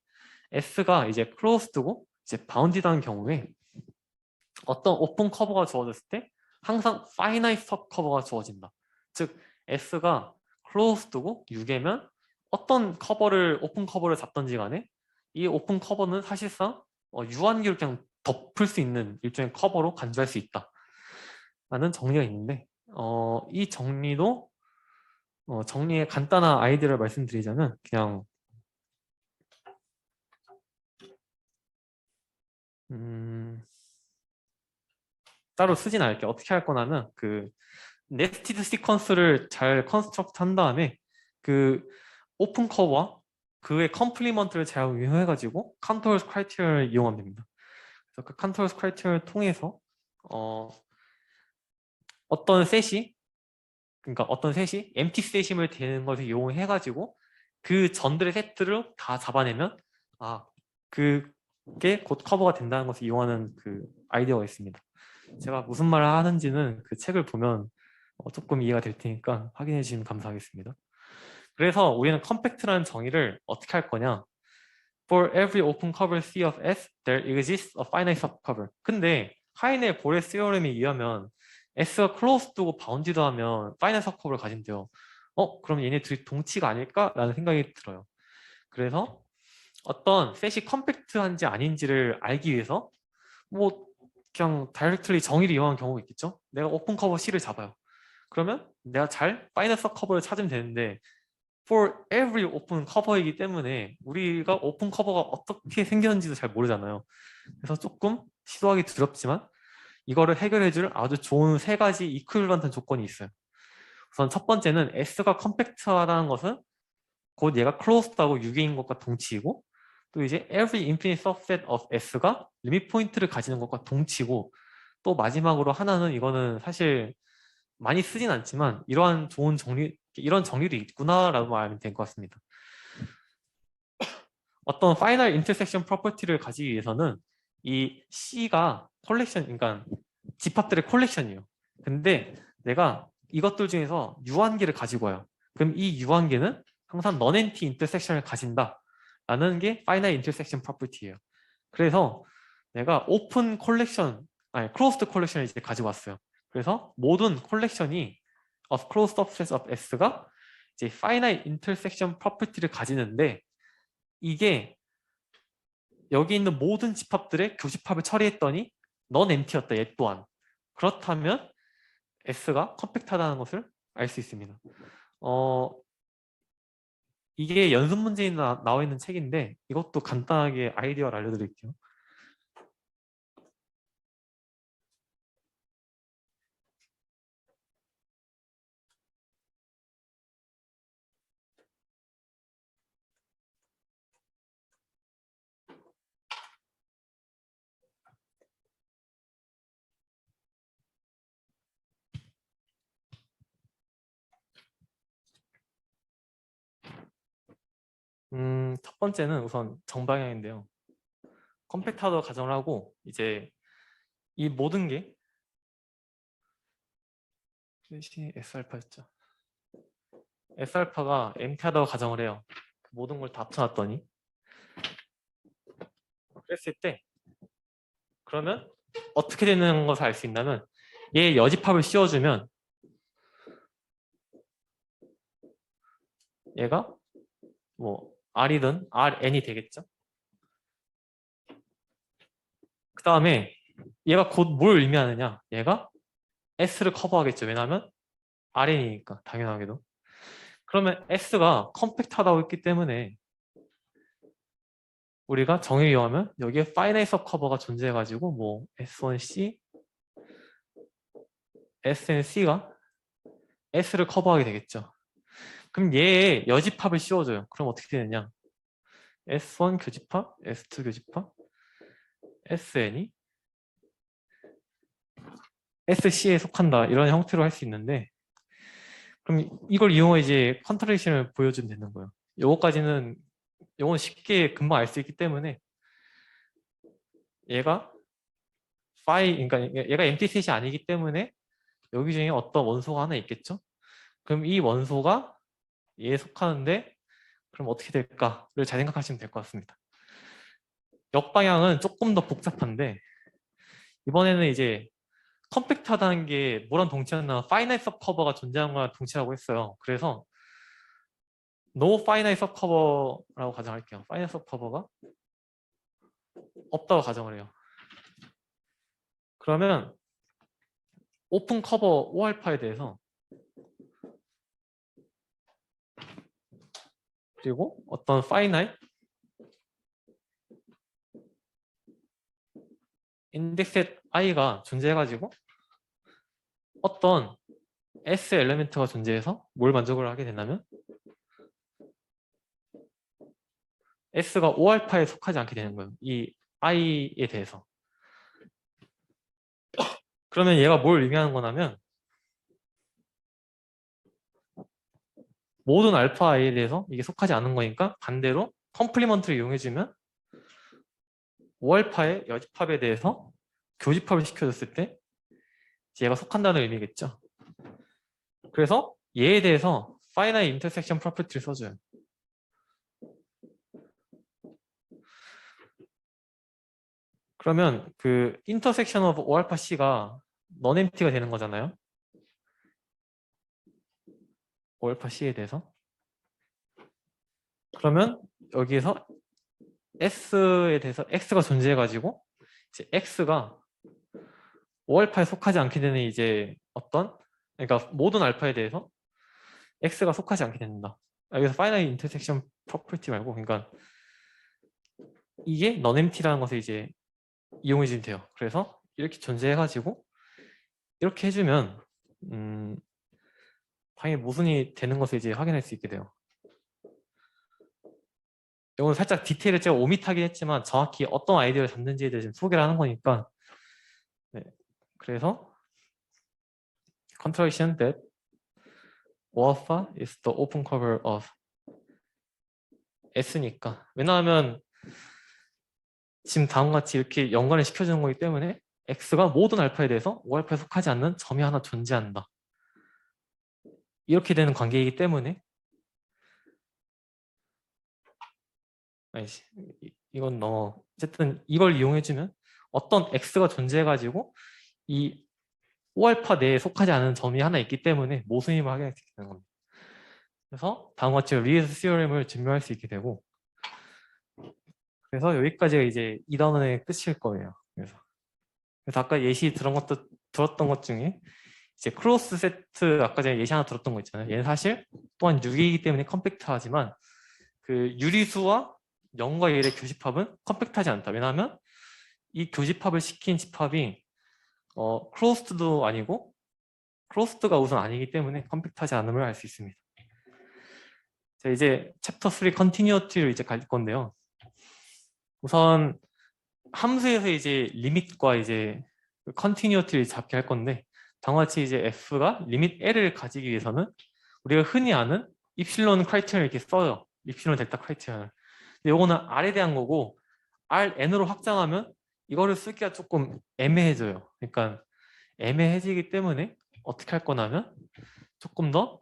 S가 이제 클로스드고 이제 바운디드한 경우에 어떤 오픈 커버가 주어졌을 때 항상 파이나이트 서브 커버가 주어진다. 즉 S가 클로스드고 6개면 어떤 커버를 오픈 커버를 잡던지 간에 이 오픈 커버는 사실상 유한기를 그냥 덮을 수 있는 일종의 커버로 간주할 수 있다 라는 정리가 있는데, 이 정리도 정리의 간단한 아이디어를 말씀드리자면 그냥 따로 쓰진 않을게요. 어떻게 할 거냐면 그 네스티드 시퀀스를 잘 컨스트럭트 한 다음에 그 오픈 커버와 그의 컴플리먼트를 잘 이용해가지고 컨트롤 크라이테리아를 이용하면 됩니다. 그래서 그 컨트롤 크라이테리아를 통해서 어떤 셋이 empty 셋임을 되는 것을 이용해가지고 그 전들의 세트를 다 잡아내면 그게 곧 커버가 된다는 것을 이용하는 그 아이디어가 있습니다. 제가 무슨 말을 하는지는 그 책을 보면 조금 이해가 될 테니까 확인해 주시면 감사하겠습니다. 그래서 우리는 컴팩트라는 정의를 어떻게 할 거냐? For every open cover C of S, there exists a finite subcover. 근데 하이네 보레 시어렘에 의하면 S가 클로스드고 바운디드 하면 파이널 서커브를 가진대요. 그럼 얘네 둘이 동치가 아닐까라는 생각이 들어요. 그래서 어떤 셋이 컴팩트한지 아닌지를 알기 위해서 뭐 그냥 다이렉트리 정의를 이용한 경우가 있겠죠. 내가 오픈 커버 C를 잡아요. 그러면 내가 잘 파이널 서커브를 찾으면 되는데 for every open 커버이기 때문에 우리가 오픈 커버가 어떻게 생겼는지도 잘 모르잖아요. 그래서 조금 시도하기 두렵지만 이거를 해결해줄 아주 좋은 세 가지 이퀄런트 조건이 있어요. 우선 첫 번째는 S가 컴팩트하다는 것은 곧 얘가 클로스드하고 유기인 것과 동치이고, 또 이제 every infinite subset of S가 리밋 포인트를 가지는 것과 동치고, 또 마지막으로 하나는 이거는 사실 많이 쓰진 않지만 이러한 좋은 정리, 이런 정리도 있구나라고 말하면 될 것 같습니다. 어떤 파이널 인터섹션 프로퍼티를 가지기 위해서는 이 C가 컬렉션, 그러니까 집합들의 컬렉션이에요. 근데 내가 이것들 중에서 유한계를 가지고 와요. 그럼 이 유한계는 항상 non-empty intersektion을 가진다 라는 게 파이널 인터섹션 프로퍼티예요. 그래서 내가 오픈 컬렉션, 아니 클로스드 컬렉션을 이제 가지고 왔어요. 그래서 모든 컬렉션이 of closed subset of S가 이제 finite intersection property를 가지는데, 이게 여기 있는 모든 집합들의 교집합을 처리했더니 non-empty였다, 얘 또한. 그렇다면 S가 컴팩트하다는 것을 알 수 있습니다. 이게 연습 문제에 나와 있는 책인데 이것도 간단하게 아이디어를 알려드릴게요. 첫 번째는 우선 정방향인데요. 컴팩트하다 가정을 하고 이제 이 모든 게 S알파였죠. S알파가 MT하다고 가정을 해요. 그 모든 걸 다 합쳐놨더니 그랬을 때 그러면 어떻게 되는 것을 알 수 있냐면 얘 여집합을 씌워주면 얘가 뭐 R이든 Rn이 되겠죠. 그 다음에 얘가 곧 뭘 의미하느냐? 얘가 S를 커버하겠죠. 왜냐하면 Rn이니까 당연하게도. 그러면 S가 컴팩트하다고 했기 때문에 우리가 정의를 이용하면 여기에 finite subcover가 존재해가지고 뭐 S1C, SNC가 S를 커버하게 되겠죠. 그럼 얘의 여집합을 씌워줘요. 그럼 어떻게 되느냐? S1 교집합, S2 교집합, SN이 SC에 속한다. 이런 형태로 할 수 있는데 그럼 이걸 이용해 이제 컨트롤레이션을 보여주면 되는 거예요. 요거까지는 요건 쉽게 금방 알 수 있기 때문에 얘가 그러니까 얘가 empty set이 아니기 때문에 여기 중에 어떤 원소가 하나 있겠죠? 그럼 이 원소가 얘에 속하는데 그럼 어떻게 될까를 잘 생각하시면 될 것 같습니다. 역방향은 조금 더 복잡한데 이번에는 이제 컴팩트하다는 게 뭐랑 동치였나 finite subcover가 존재하는 거랑 동치라고 했어요. 그래서 no finite subcover라고 가정할게요. finite subcover가 없다고 가정을 해요. 그러면 오픈 커버 O알파에 대해서 그리고 어떤 finite 인덱스 i가 존재해가지고 어떤 S 엘리멘트가 존재해서 뭘 만족을 하게 된다면 S가 O알파에 속하지 않게 되는 거예요. 이 i에 대해서. 그러면 얘가 뭘 의미하는 거냐면 모든 알파 i에 대해서 이게 속하지 않은 거니까 반대로 컴플리먼트를 이용해주면 O알파의 여집합에 대해서 교집합을 시켜줬을 때 얘가 속한다는 의미겠죠. 그래서 얘에 대해서 finite intersection property를 써줘요. 그러면 그 intersection of O알파 C가 non-empty가 되는 거잖아요. O알파 C에 대해서. 그러면 여기에서 S에 대해서 X가 존재해가지고 이제 X가 O알파에 속하지 않게 되는 이제 어떤 그러니까 모든 알파에 대해서 X가 속하지 않게 된다. 여기서 finite intersection property 말고 그러니까 이게 non-empty라는 것을 이제 이용해 주면 돼요. 그래서 이렇게 존재해가지고 이렇게 해주면 당연히 모순이 되는 것을 이제 확인할 수 있게 돼요. 이건 살짝 디테일을 제가 오밋하긴 했지만 정확히 어떤 아이디어를 잡는지에 대해서 소개를 하는 거니까 네. 그래서 contradiction that alpha is the open cover of S니까 왜냐하면 지금 다음과 같이 이렇게 연관을 시켜주는 거기 때문에 X가 모든 알파에 대해서 O알파에 속하지 않는 점이 하나 존재한다. 이렇게 되는 관계이기 때문에 아이씨, 이건 너무 어쨌든 이걸 이용해주면 어떤 X가 존재해가지고 이 O알파 내에 속하지 않은 점이 하나 있기 때문에 모순임을 확인할 수 있게 되는 겁니다. 그래서 다음과 같이 리에스 시어렘을 증명할 수 있게 되고 그래서 여기까지가 이제 2단원의 끝일 거예요. 그래서 아까 예시 들었던 것 중에 이제 크로스 세트 아까 전에 예시 하나 들었던 거 있잖아요. 얘는 사실 또한 6이기 때문에 컴팩트하지만 그 유리수와 0과 1의 교집합은 컴팩트하지 않다. 왜냐하면 이 교집합을 시킨 집합이 클로스드도 아니고 클로스드가 우선 아니기 때문에 컴팩트하지 않음을 알 수 있습니다. 자, 이제 챕터 3 컨티뉴어티를 이제 갈 건데요. 우선 함수에서 이제 리밋과 이제 컨티뉴어티를 잡게 할 건데 다음과 같이 이제 f가 리밋 l을 가지기 위해서는 우리가 흔히 아는 입실론 크라이테리언을 이렇게 써요. 입실론 델타 크라이테리언을. 근데 이거는 r에 대한 거고 rn으로 확장하면 이거를 쓰기가 조금 애매해져요. 그러니까 애매해지기 때문에 어떻게 할 거냐면 조금 더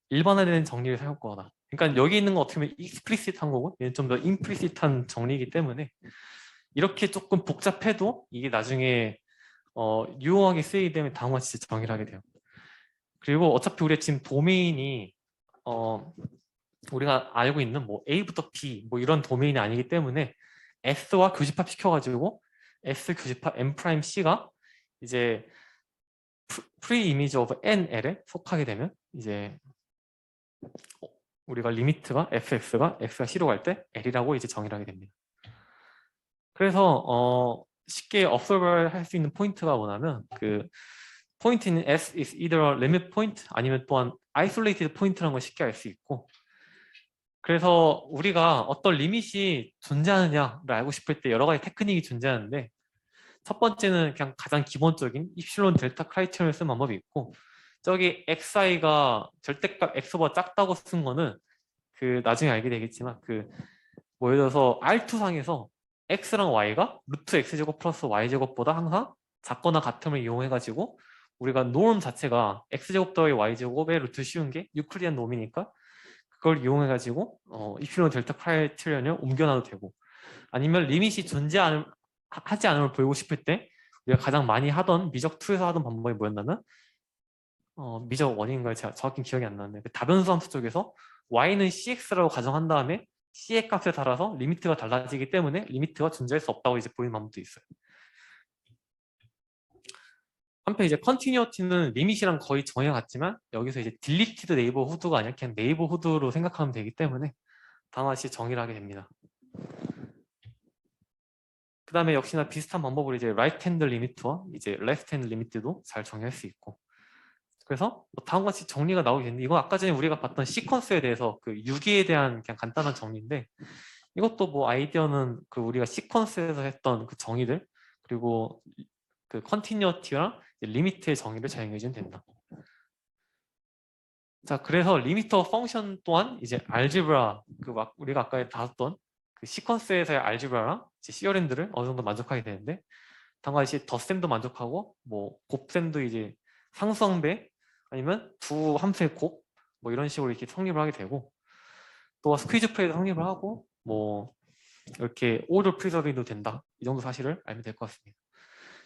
일반화된 정리를 사용할 거다. 그러니까 여기 있는 거 어떻게 보면 익스플리시트한 거고 얘는 좀 더 임플리시트한 정리이기 때문에 이렇게 조금 복잡해도 이게 나중에 유용하게 쓰이기 때문에 다음과 같이 정의를 하게 돼요. 그리고 어차피 우리가 지금 도메인이 우리가 알고 있는 뭐 A부터 B 뭐 이런 도메인이 아니기 때문에 S와 교집합 시켜가지고 S 교집합 M 프라임 C가 이제 프리 이미지 오브 NL에 속하게 되면 이제 우리가 리미트가 fx가 x가 C로 갈 때 L이라고 이제 정의를 하게 됩니다. 그래서 쉽게 observe 할 수 있는 포인트가 뭐냐면 그 포인트는 S is either a limit point 아니면 또한 isolated point라는 걸 쉽게 알 수 있고, 그래서 우리가 어떤 리밋이 존재하느냐를 알고 싶을 때 여러 가지 테크닉이 존재하는데, 첫 번째는 그냥 가장 기본적인 입실론 델타 크라이테리언을 쓴 방법이 있고, 저기 xi가 절대값 x보다 작다고 쓴 거는 그 나중에 알게 되겠지만 그 뭐 예를 들어서 R2상에서 x랑 y가 루트 x제곱 플러스 y제곱보다 항상 작거나 같음을 이용해가지고 우리가 norm 자체가 x제곱 더하기 y제곱의 루트 씌운 게 유클리안 놈이니까 그걸 이용해가지고 입실론 델타 크라이테리언을 옮겨놔도 되고, 아니면 리밋이 하지 않음을 보이고 싶을 때 우리가 가장 많이 하던 미적 2에서 하던 방법이 뭐였냐면 미적 1인가요? 제가 정확히 기억이 안 나는데 그 다변수 함수 쪽에서 y는 cx라고 가정한 다음에 c의 값에 따라서 리미트가 달라지기 때문에 리미트가 존재할 수 없다고 이제 보이는 방법도 있어요. 한편 이제 컨티뉴어티는 리밋이랑 거의 정의가 같지만 여기서 이제 딜리티드 네이버후드가 아니라 그냥 네이버후드로 생각하면 되기 때문에 다음같이 정의를 하게 됩니다. 그 다음에 역시나 비슷한 방법으로 이제 라이트 핸드 리미트와 이제 레프트 핸드 리미트도 잘 정의할 수 있고, 그래서 뭐 다음과 같이 정리가 나오게 되는데, 이건 아까 전에 우리가 봤던 시퀀스에 대해서 그 유기에 대한 그냥 간단한 정리인데, 이것도 뭐 아이디어는 그 우리가 시퀀스에서 했던 그 정의들 그리고 그 컨티뉴어티랑 리미트의 정의를 잘 이용해주면 된다. 자, 그래서 리미터 펑션 또한 이제 알지브라 우리가 아까 다뤘던 그 시퀀스에서의 알지브라랑 시어랜드를 어느 정도 만족하게 되는데, 다음과 같이 덧셈도 만족하고 뭐 곱셈도 이제 상수항배 아니면 두 함수의 곱 뭐 이런 식으로 이렇게 성립을 하게 되고, 또 스퀴즈 프레이도 성립을 하고 뭐 이렇게 오더 프리저빙도 된다, 이 정도 사실을 알면 될 것 같습니다.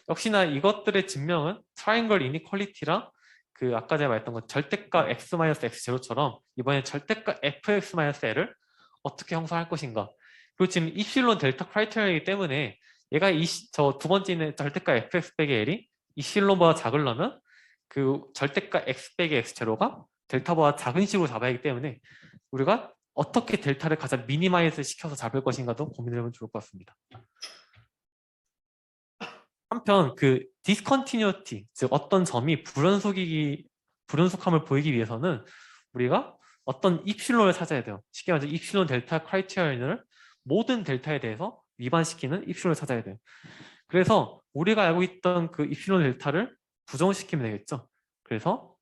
역시나 이것들의 증명은 트라이앵글 이니퀄리티랑 그 아까 제가 말했던 건 절대값 x-x0처럼 이번에 절대값 fx-l을 어떻게 형성할 것인가, 그리고 지금 입실론 델타 크라이테리언이기 때문에 얘가 저 두 번째는 절대값 fx 빼기 l이 입실론보다 작으려면 그 절대값 x 빼기 x0가 델타보다 작은 식으로 잡아야 하기 때문에 우리가 어떻게 델타를 가장 미니마이즈 시켜서 잡을 것인가도 고민해보면 좋을 것 같습니다. 한편 그 디스컨티뉴티, 즉 어떤 점이 불연속함을 보이기 위해서는 우리가 어떤 입실론을 찾아야 돼요. 쉽게 말해서 입실론 델타 크라이테리언을 모든 델타에 대해서 위반시키는 입실론을 찾아야 돼요. 그래서 우리가 알고 있던 그 입실론 델타를 부정시키면 되겠죠. 그래서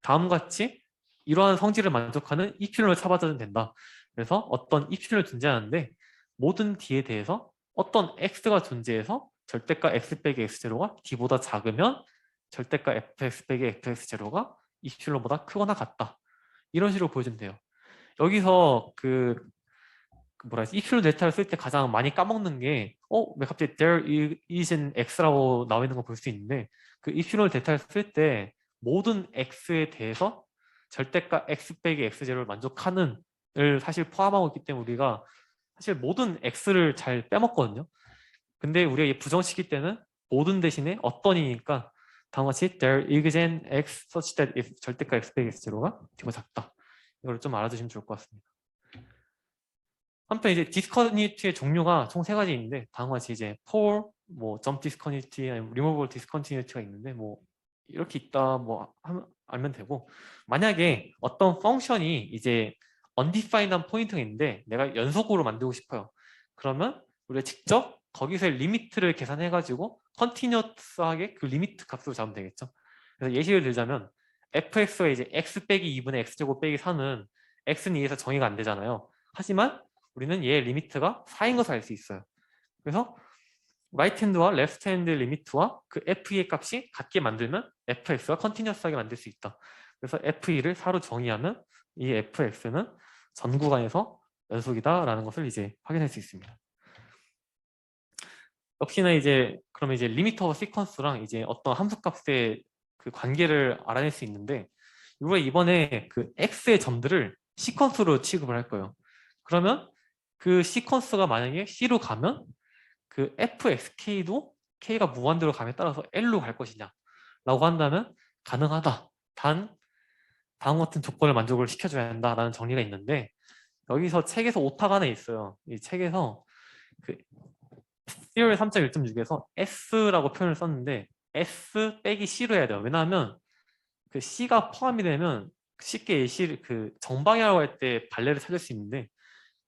다음같이 이러한 성질을 만족하는 입실론을 찾아주면 된다. 그래서 어떤 입실론이 존재하는데 모든 d에 대해서 어떤 x가 존재해서 절대값 x 빼기 x0가 d보다 작으면 절대값 fx 빼기 fx0가 입실론보다 크거나 같다. 이런 식으로 보여주면 돼요. 여기서 입실론 델타를 쓸 때 가장 많이 까먹는 게 왜 갑자기 there is an x라고 나와 있는 거 볼 수 있는데, 그 입실론 델타를 쓸 때 모든 x에 대해서 절대값 x 빼기 x0를 만족하는 을 사실 포함하고 있기 때문에 우리가 사실 모든 x를 잘 빼먹거든요. 근데 우리가 이 부정시킬 때는 모든 대신에 어떤이니까 다음과 같이 there is an x such that if 절대값 x 빼기 x0가 뒤보다 작다. 이걸 좀 알아두시면 좋을 것 같습니다. 한편 이제 디스컨티뉴티의 종류가 총 3가지 있는데, 다음과 같이 이제 poor, 뭐 jump discontinuity, 아니면 removable discontinuity가 있는데 뭐 이렇게 있다 뭐 알면 되고, 만약에 어떤 펑션이 이제 undefined한 포인트가 있는데 내가 연속으로 만들고 싶어요. 그러면 우리가 직접 거기서의 리미트를 계산해 가지고 컨티뉴어스하게 그 리미트 값으로 잡으면 되겠죠. 그래서 예시를 들자면 fx가 이제 x 빼기 2분의 x제곱 빼기 4는 x는 2에서 정의가 안 되잖아요. 하지만 우리는 얘의 리미트가 4인 것을 알 수 있어요. 그래서 라이트 핸드와 레프트 핸드 리미트와 그 f2의 값이 같게 만들면 fx가 컨티뉴어스하게 만들 수 있다. 그래서 f2를 4로 정의하면 이 fx는 전 구간에서 연속이다라는 것을 이제 확인할 수 있습니다. 역시나 이제 그러면 이제 리미터 오브 시퀀스랑 이제 어떤 함수값의 그 관계를 알아낼 수 있는데 우리가 이번에 그 x의 점들을 시퀀스로 취급을 할 거예요. 그러면 그 시퀀스가 만약에 c로 가면 그 fxk도 k가 무한대로 감에 따라서 l로 갈 것이냐 라고 한다면 가능하다. 단 다음 같은 조건을 만족을 시켜줘야 한다라는 정리가 있는데 여기서 책에서 오타가 하나 있어요. 이 책에서 그 C열 3.1.6에서 S라고 표현을 썼는데 S 빼기 C로 해야 돼요. 왜냐하면 그 C가 포함이 되면 쉽게 C 그 정방이라고 할 때 발레를 찾을 수 있는데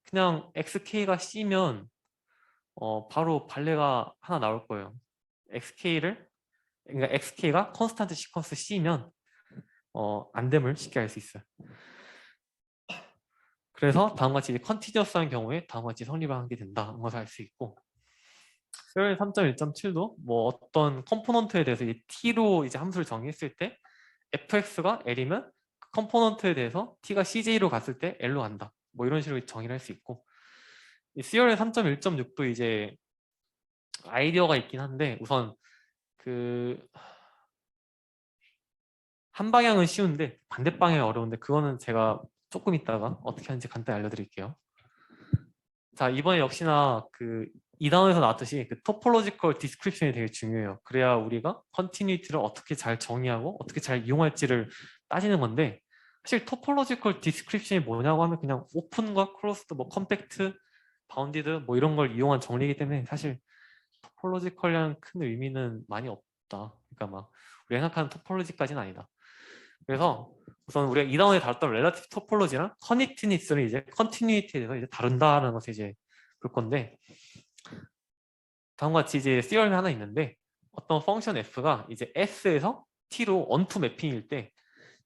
그냥 XK가 C면 바로 발레가 하나 나올 거예요. XK를 그러니까 XK가 컨스탄트 시퀀스 C면 안됨을 쉽게 알 수 있어요. 그래서 다음과 같이 컨티뉴어스한 경우에 다음과 같이 성립을 하게 된다는 것을 알 수 있고 수열 3.1.7도 뭐 어떤 컴포넌트에 대해서 이제 t로 이제 함수를 정의했을 때 fx가 l이면 그 컴포넌트에 대해서 t가 cj로 갔을 때 l로 간다. 뭐 이런 식으로 정의를 할 수 있고 이 수열 3.1.6도 이제 아이디어가 있긴 한데 우선 그 한 방향은 쉬운데 반대 방향이 어려운데 그거는 제가 조금 있다가 어떻게 하는지 간단히 알려드릴게요. 자, 이번에 역시나 그 2단원에서 나왔듯이 그 토폴로지컬 디스크립션이 되게 중요해요. 그래야 우리가 컨티뉴이티를 어떻게 잘 정의하고 어떻게 잘 이용할지를 따지는 건데 사실 토폴로지컬 디스크립션이 뭐냐고 하면 그냥 오픈과 클로스드, 뭐 컴팩트, 바운디드 뭐 이런 걸 이용한 정리이기 때문에 사실 토폴로지컬이라는 큰 의미는 많이 없다. 그러니까 막 우리가 생각하는 토폴로지까지는 아니다. 그래서 우선 우리가 2단원에 다뤘던 렐러티브 토폴로지랑 커넥티니스를 이제 컨티뉴이티에 대해서 이제 다룬다는 것을 이제 볼 건데 다음과 같이 이제 시얼이 하나 있는데 어떤 펑션 f가 이제 s에서 t로 onto 매핑일 때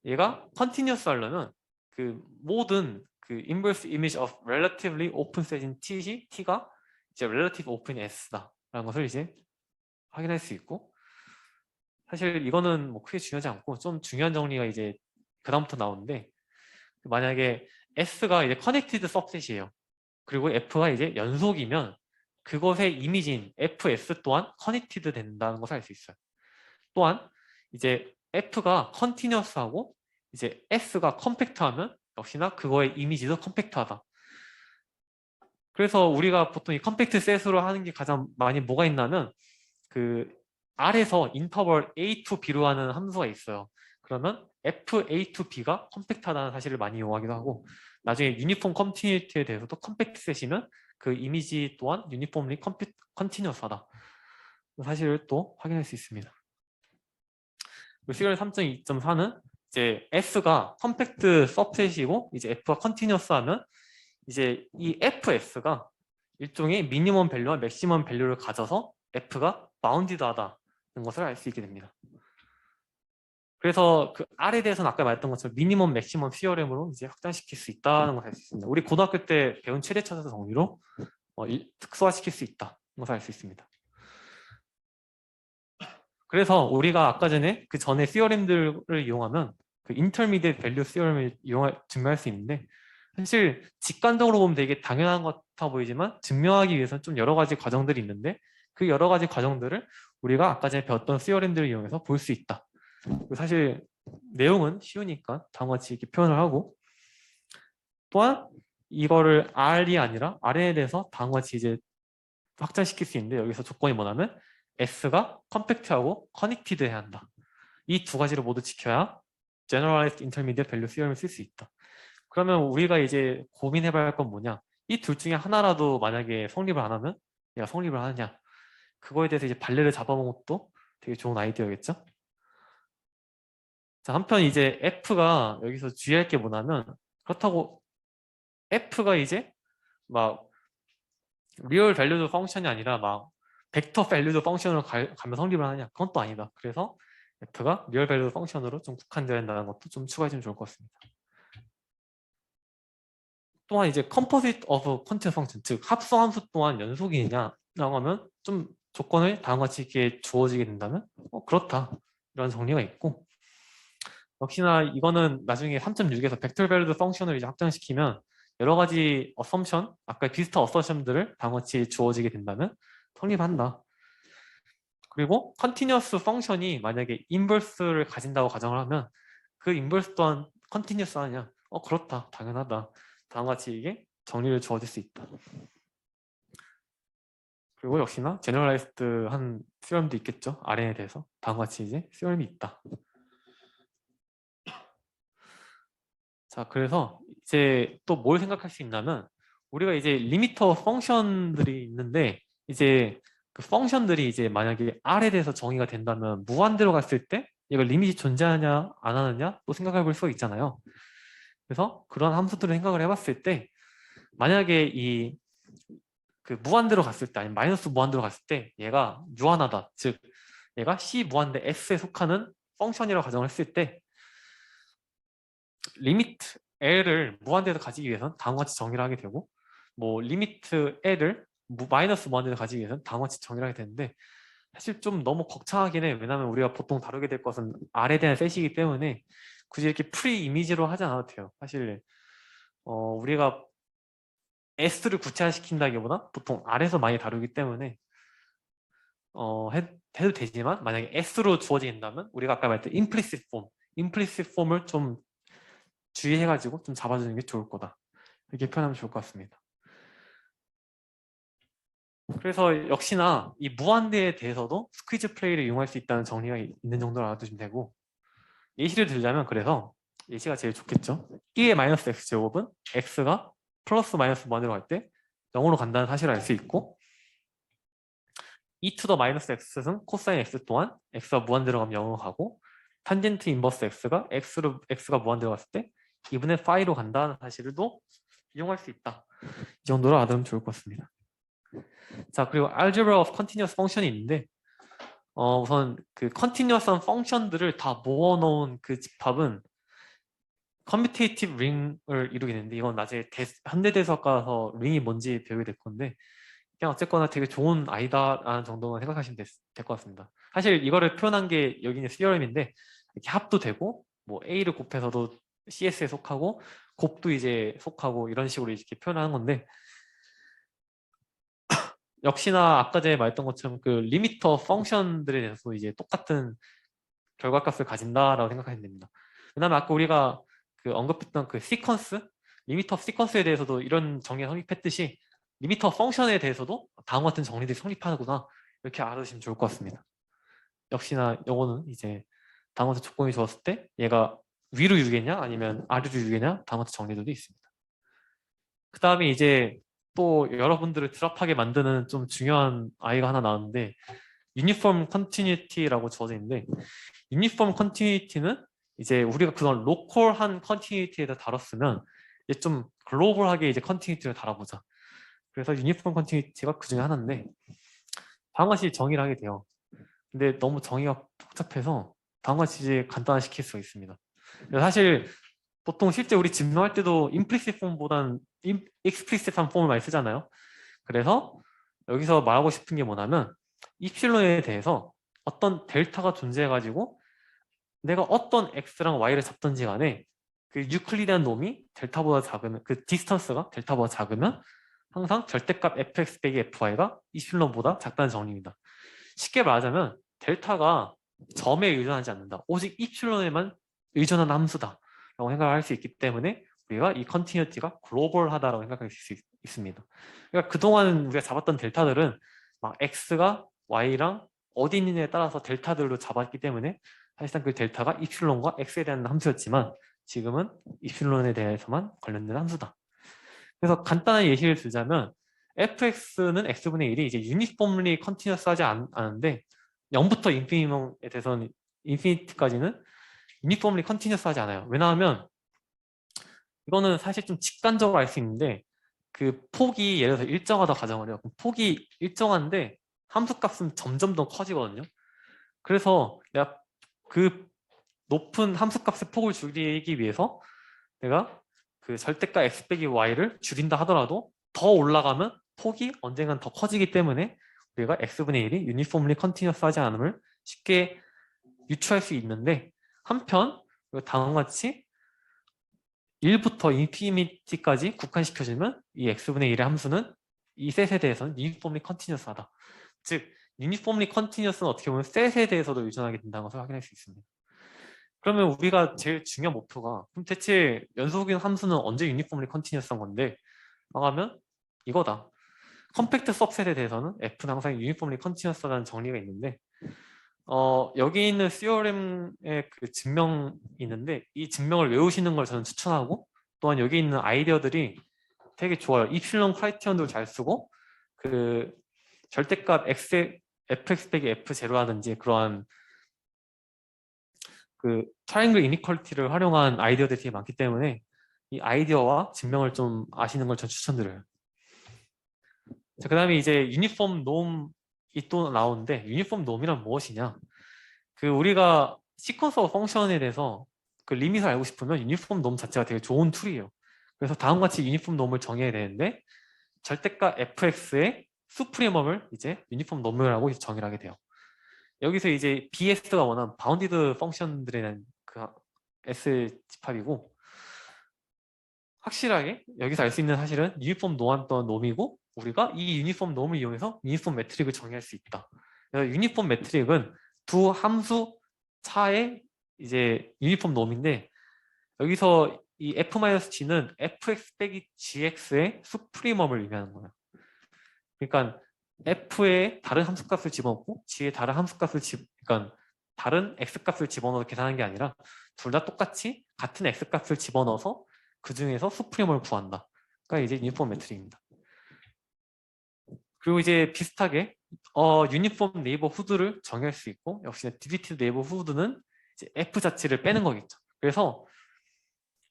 얘가 컨티뉴어스 하려면 그 모든 그 inverse image of relatively open set인 t가 이제 relative open s다라는 것을 이제 확인할 수 있고 사실 이거는 뭐 크게 중요하지 않고 좀 중요한 정리가 이제 그다음부터 나오는데 만약에 S가 이제 커넥티드 서브셋이에요. 그리고 F가 이제 연속이면 그것의 이미지인 FS 또한 커넥티드 된다는 것을 알 수 있어요. 또한 이제 F가 컨티뉴어스하고 이제 S가 컴팩트하면 역시나 그거의 이미지도 컴팩트하다. 그래서 우리가 보통 이 컴팩트 셋으로 하는 게 가장 많이 뭐가 있냐면 그 R에서 인터벌 A to B로 하는 함수가 있어요. 그러면 FA to B가 컴팩트하다는 사실을 많이 이용하기도 하고 나중에 유니폼 컨티뉴티에 대해서도 컴팩트 셋이면 그 이미지 또한 유니폼리 컨티뉴어스하다. 사실을 또 확인할 수 있습니다. 시그널 3.2.4는 이제 S가 컴팩트 서브셋이고 이제 F가 컨티뉴어스하면 이제 이 FS가 일종의 미니멈 밸류와 맥시멈 밸류를 가져서 F가 바운디드하다는 것을 알 수 있게 됩니다. 그래서 그 R에 대해서는 아까 말했던 것처럼 미니멈 맥시멈 시어렘으로 이제 확장시킬 수 있다는 것을 알 수 있습니다. 우리 고등학교 때 배운 최대차수 정리로 특수화시킬 수 있다는 것을 알 수 있습니다. 그래서 우리가 아까 전에 그 전에 시어렘들을 이용하면 그 인터미디엇 밸류 시어렘을 증명할 수 있는데 사실 직관적으로 보면 되게 당연한 것 같아 보이지만 증명하기 위해서는 좀 여러 가지 과정들이 있는데 그 여러 가지 과정들을 우리가 아까 전에 배웠던 시어렘들을 이용해서 볼 수 있다. 사실 내용은 쉬우니까 다음과 같이 이렇게 표현을 하고 또한 이거를 R이 아니라 R에 대해서 다음과 같이 이제 확장시킬 수 있는데 여기서 조건이 뭐냐면 S가 컴팩트하고 커넥티드 해야 한다. 이 두 가지를 모두 지켜야 Generalized Intermediate Value Theorem을 쓸 수 있다. 그러면 우리가 이제 고민해봐야 할 건 뭐냐? 이 둘 중에 하나라도 만약에 성립을 안 하면 얘가 성립을 하느냐? 그거에 대해서 이제 발레를 잡아본 것도 되게 좋은 아이디어겠죠? 자, 한편 이제 F가 여기서 주의할 게 뭐냐면 그렇다고 F가 이제 막 리얼 밸류드 펑션이 아니라 막 벡터 밸류드 펑션으로 가면 성립을 하느냐? 그건 또 아니다. 그래서 F가 리얼 밸류드 펑션으로 좀 국한되어야 한다는 것도 좀 추가해주면 좋을 것 같습니다. 또한 이제 composite of continuous function, 즉 합성 함수 또한 연속이냐라고 하면 좀 조건을 다음과 같이 이렇게 주어지게 된다면 그렇다 이런 정리가 있고 역시나 이거는 나중에 3.6에서 벡터 밸리드 펑션을 이제 확장시키면 여러 가지 어썸션, 아까 비슷한 어썸션들을 다음과 같이 주어지게 된다면 성립한다. 그리고 컨티뉴어스 펑션이 만약에 인버스를 가진다고 가정을 하면 그 인버스 또한 컨티뉴어스 하냐? 그렇다. 당연하다. 다음과 같이 이게 정리를 주어질 수 있다. 그리고 역시나 제너럴라이즈드 한 수렴도 있겠죠. RN에 대해서. 다음과 같이 이제 수렴이 있다. 자, 그래서 이제 또 뭘 생각할 수 있냐면 우리가 이제 리미터 펑션들이 있는데 이제 그 펑션들이 이제 만약에 R에 대해서 정의가 된다면 무한대로 갔을 때 얘가 리밋이 존재하냐 안 하느냐 또 생각해 볼 수 있잖아요. 그래서 그런 함수들을 생각을 해봤을 때 만약에 이 그 무한대로 갔을 때 아니면 마이너스 무한대로 갔을 때 얘가 유한하다. 즉 얘가 C 무한대 S에 속하는 펑션이라고 가정을 했을 때 리미트 L을 무한대로 가지기 위해서는 다음과 같이 정의를 하게 되고 뭐 리미트 L을 마이너스 무한대로 가지기 위해서는 다음과 같이 정의를 하게 되는데 사실 좀 너무 거창하긴 해. 왜냐하면 우리가 보통 다루게 될 것은 R에 대한 셋이기 때문에 굳이 이렇게 프리 이미지로 하지 않아도 돼요. 사실 우리가 S를 구체화시킨다기보다 보통 R에서 많이 다루기 때문에 해도 되지만 만약에 S로 주어진다면 우리가 아까 말했던 implicit 폼을 좀 주의해가지고 좀 잡아주는 게 좋을 거다. 이렇게 표현하면 좋을 것 같습니다. 그래서 역시나 이 무한대에 대해서도 스퀴즈 플레이를 이용할 수 있다는 정리가 있는 정도로 알아두시면 되고 예시를 들자면 그래서 예시가 제일 좋겠죠. 2의 마이너스 x제곱은 x가 플러스 마이너스 무한대로 갈 때 0으로 간다는 사실을 알 수 있고 2 to the 마이너스 x는 코사인 x 동안 x가 무한대로 가면 0으로 가고 탄젠트 인버스 x가 무한대로 갔을 때 2분의 파이로 간다는 사실도 이용할 수 있다. 이 정도로 알아두면 좋을 것 같습니다. 자, 그리고 algebra of continuous function이 있는데 우선 그 컨티뉴어스한 펑션들을 다 모아놓은 그 집합은 커뮤테이티브 링을 이루게 되는데 이건 나중에 현대대수학 가서 링이 뭔지 배우게 될 건데 그냥 어쨌거나 되게 좋은 아이다라는 정도만 생각하시면 될 것 같습니다. 사실 이거를 표현한 게 여기 있는 CRM인데 이렇게 합도 되고 뭐 A를 곱해서도 CS에 속하고 곱도 이제 속하고 이런 식으로 이렇게 표현하는 건데 역시나 아까 전에 말했던 것처럼 그 리미터 펑션들에 대해서 이제 똑같은 결과값을 가진다라고 생각하시면 됩니다. 왜냐하면 아까 우리가 그 언급했던 그 리미터 시퀀스에 대해서도 이런 정리가 성립했듯이 리미터 펑션에 대해서도 다음과 같은 정리들이 성립하는구나 이렇게 알아두시면 좋을 것 같습니다. 역시나 요거는 이제 다음과 같은 조건이 주었을 때 얘가 위로 유겠냐 아니면 아래로 유겠냐 다음과 같은 정리들도 있습니다. 그 다음에 이제 또 여러분들을 드랍하게 만드는 좀 중요한 아이가 하나 나왔는데 유니폼 컨티뉴티라고 주어져 있는데 유니폼 컨티뉴티는 이제 우리가 그런 로컬한 컨티뉴티에다 다뤘으면 이제 좀 글로벌하게 이제 컨티뉴티를 다뤄보자. 그래서 유니폼 컨티뉴티가 그 중에 하나인데 다음과 같이 정의를 하게 돼요. 근데 너무 정의가 복잡해서 다음과 같이 이제 간단화시킬 수 있습니다. 사실 보통 실제 우리 증명할 때도 implicit 폼보다는 explicit한 폼을 많이 쓰잖아요. 그래서 여기서 말하고 싶은 게 뭐냐면 이플론에 대해서 어떤 델타가 존재해가지고 내가 어떤 x랑 y를 잡든지 간에 그 유클리드한 놈이 델타보다 작으면 그 디스턴스가 델타보다 작으면 항상 절대값 fx 빼기 fy가 이플론보다 작다는 정리입니다. 쉽게 말하자면 델타가 점에 의존하지 않는다. 오직 이플론에만 의존하는 함수다. 라고 생각할 수 있기 때문에 우리가 이 컨티뉴티가 글로벌하다라고 생각할 수 있습니다. 그러니까 그동안 우리가 잡았던 델타들은 막 x가 y랑 어디 있느냐에 따라서 델타들로 잡았기 때문에 사실상 그 델타가 이플론과 x에 대한 함수였지만 지금은 이플론에 대해서만 관련된 함수다. 그래서 간단한 예시를 들자면 fx는 x분의 1이 이제 유니폼리 컨티뉴어스 하지 않은데 0부터 인피니멈에 대해서는 인피니티까지는 유니폼리 컨티뉴어스 하지 않아요. 왜냐하면 이거는 사실 좀 직관적으로 알 수 있는데 그 폭이 예를 들어서 일정하다 가정을 해요. 폭이 일정한데 함수값은 점점 더 커지거든요. 그래서 내가 그 높은 함수값의 폭을 줄이기 위해서 내가 그 절대값 x 빼기 y를 줄인다 하더라도 더 올라가면 폭이 언젠간 더 커지기 때문에 우리가 x분의 1이 유니폼리 컨티뉴어스 하지 않음을 쉽게 유추할 수 있는데 한편 다음과 같이 1부터 인피니티까지 국한시켜주면 이 x분의 1의 함수는 이 셋에 대해서는 유니폼리 컨티뉴어스하다. 즉 유니폼리 컨티뉴어스는 어떻게 보면 셋에 대해서도 의존하게 된다는 것을 확인할 수 있습니다. 그러면 우리가 제일 중요한 목표가 그럼 대체 연속인 함수는 언제 유니폼리 컨티뉴어스한 건데? 하면 이거다. 컴팩트 सब셋에 대해서는 F는 항상 유니폼리 컨티뉴어스라는 정리가 있는데 여기 있는 CRM의 그 증명이 있는데 이 증명을 외우시는 걸 저는 추천하고 또한 여기 있는 아이디어들이 되게 좋아요. 이필론 크라이티언도 잘 쓰고 그 절대값 fx 빼기 f0라든지 그러한 그 트라이앵글 이니퀄리티를 활용한 아이디어들이 되게 많기 때문에 이 아이디어와 증명을 좀 아시는 걸 전 추천드려요. 자, 그 다음에 이제 유니폼 놈이 또 나오는데 유니폼 놈이란 무엇이냐? 그 우리가 시퀀서 펑션에 대해서 그 리밋을 알고 싶으면 유니폼 놈 자체가 되게 좋은 툴이에요. 그래서 다음과 같이 유니폼 놈을 정해야 되는데 절대값 fx의 수프리멈을 이제 유니폼 놈이라고 정의를 하게 돼요. 여기서 이제 BS가 원하는 바운디드 펑션들에 대한 그 S 집합이고 확실하게 여기서 알 수 있는 사실은 유니폼 놈 놈이고 우리가 이 유니폼 놈을 이용해서 유니폼 매트릭을 정의할 수 있다. 그래서 유니폼 매트릭은 두 함수 차의 이제 유니폼 놈인데 여기서 이 f-g는 fx 빼기 gx의 수프리멈을 의미하는 거예요. 그러니까 f에 다른 함수값을 집어넣고 g에 다른 함수값을 그러니까 다른 x값을 집어넣어 계산하는 게 아니라 둘 다 똑같이 같은 x값을 집어넣어서 그 중에서 수프리멈을 구한다. 그러니까 이제 유니폼 매트릭입니다. 그리고 이제 비슷하게 유니폼 네이버 후드를 정의할 수 있고 역시 디비티드 네이버 후드는 이제 f 자체를 빼는 거겠죠. 그래서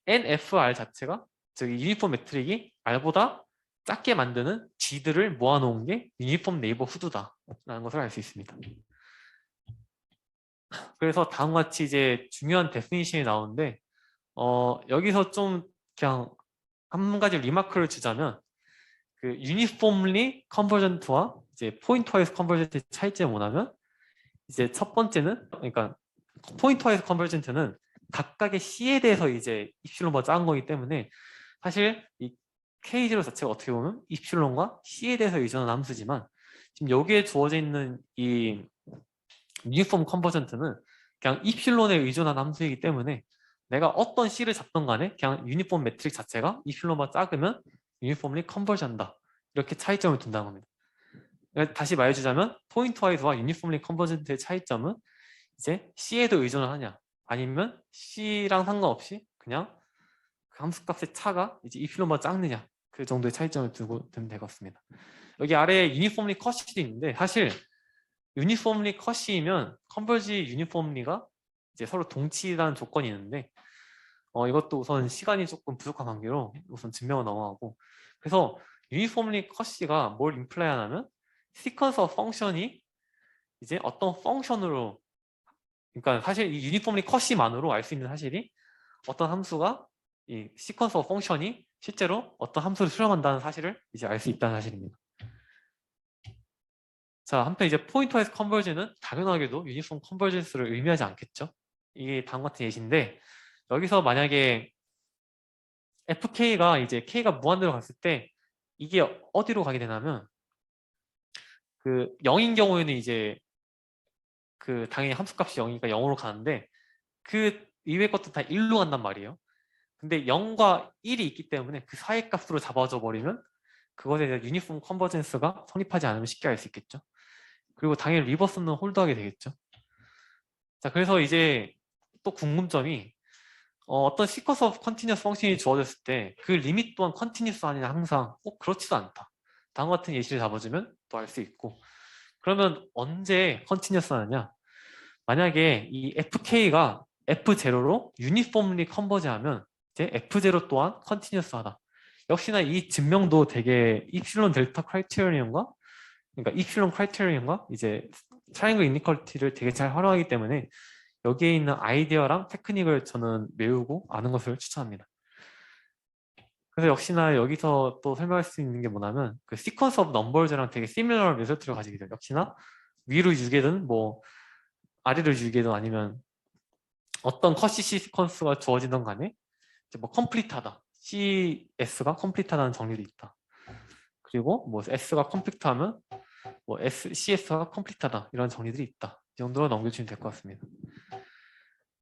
NFR 자체가 저기 유니폼 매트릭이 R보다 작게 만드는 G들을 모아놓은 게 유니폼 네이버 후드다라는 것을 알 수 있습니다. 그래서 다음과 같이 이제 중요한 데피니션이 나오는데 여기서 좀 그냥 한 가지 리마크를 주자면 그 유니폼리 컨버전트와 이제 포인트와이즈 컨버전트의 차이점이 뭐냐면 이제 첫 번째는 그러니까 포인트와이즈 컨버전트는 각각의 C에 대해서 이제 입실론과 짠 거기 때문에 사실 이 K0 자체가 어떻게 보면 입실론과 C에 대해서 의존한 함수지만 지금 여기에 주어져 있는 이 유니폼 컨버전트는 그냥 입실론에 의존한 함수이기 때문에 내가 어떤 C를 잡던 간에 그냥 유니폼 매트릭 자체가 입실론보다 작으면 유니폼리 컨버전한다. 이렇게 차이점을 둔다는 겁니다. 다시 말해주자면 포인트와이즈와 유니폼리 컨버전트의 차이점은 이제 C에도 의존을 하냐 아니면 C랑 상관없이 그냥 그 함수값의 차가 이제 이필론보다 작느냐 그 정도의 차이점을 두고 두면 될 것 같습니다. 여기 아래에 유니폼리 컷이 있는데 사실 유니폼리 컷이면 컨버지 유니폼리가 이제 서로 동치라는 조건이 있는데 이것도 우선 시간이 조금 부족한 관계로 우선 증명을 넘어가고 그래서 유니폼리 컷이가 뭘 임플라이 하냐면 시퀀서 펑션이 이제 어떤 펑션으로 그러니까 사실 이 유니폼리 컷이만으로 알 수 있는 사실이 어떤 함수가 이 시퀀서 펑션이 실제로 어떤 함수를 수령한다는 사실을 이제 알 수 있다는 사실입니다. 자, 한편 이제 포인트와이즈 컨버전은 당연하게도 유니폼 컨버전스를 의미하지 않겠죠. 이게 다음과 같은 예시인데 여기서 만약에 fk가 이제 k가 무한대로 갔을 때 이게 어디로 가게 되냐면 그 0인 경우에는 이제 그 당연히 함수값이 0이니까 0으로 가는데 그 이외의 것도 다 1로 간단 말이에요. 근데 0과 1이 있기 때문에 그 사이 값으로 잡아줘 버리면 그것에 대한 유니폼 컨버전스가 성립하지 않으면 쉽게 알 수 있겠죠. 그리고 당연히 리버스는 홀드하게 되겠죠. 자, 그래서 이제 또 궁금점이 어떤 시퀀스 오브 컨티뉴어스 펑션이 주어졌을 때 그 리밋 또한 컨티뉴어스 아니냐 항상 꼭 그렇지도 않다. 다음 같은 예시를 잡아주면 또 알 수 있고 그러면 언제 컨티뉴어스 하느냐 만약에 이 fk가 f0로 유니폼리 컨버지하면 이제 f0 또한 컨티뉴어스 하다. 역시나 이 증명도 되게 입실론 델타 크라이테리언과 그러니까 입실론 크라이테리언과 이제 트라이앵글 이니퀄리티를 되게 잘 활용하기 때문에 여기에 있는 아이디어랑 테크닉을 저는 외우고 아는 것을 추천합니다. 그래서 역시나 여기서 또 설명할 수 있는 게 뭐냐면 그 시퀀스 오브 넘버즈랑 되게 시밀러 메소드를 가지게 돼요. 역시나 위로 유게든 뭐 아래로 유게든 아니면 어떤 컷시 시퀀스가 주어지던 간에 이제 뭐 컴플리트하다. CS가 컴플리트하다는 정리도 있다. 그리고 뭐 S가 컴플리트하면 뭐 CS가 컴플리트하다 이런 정리들이 있다. 이 정도로 넘겨주시면 될 것 같습니다.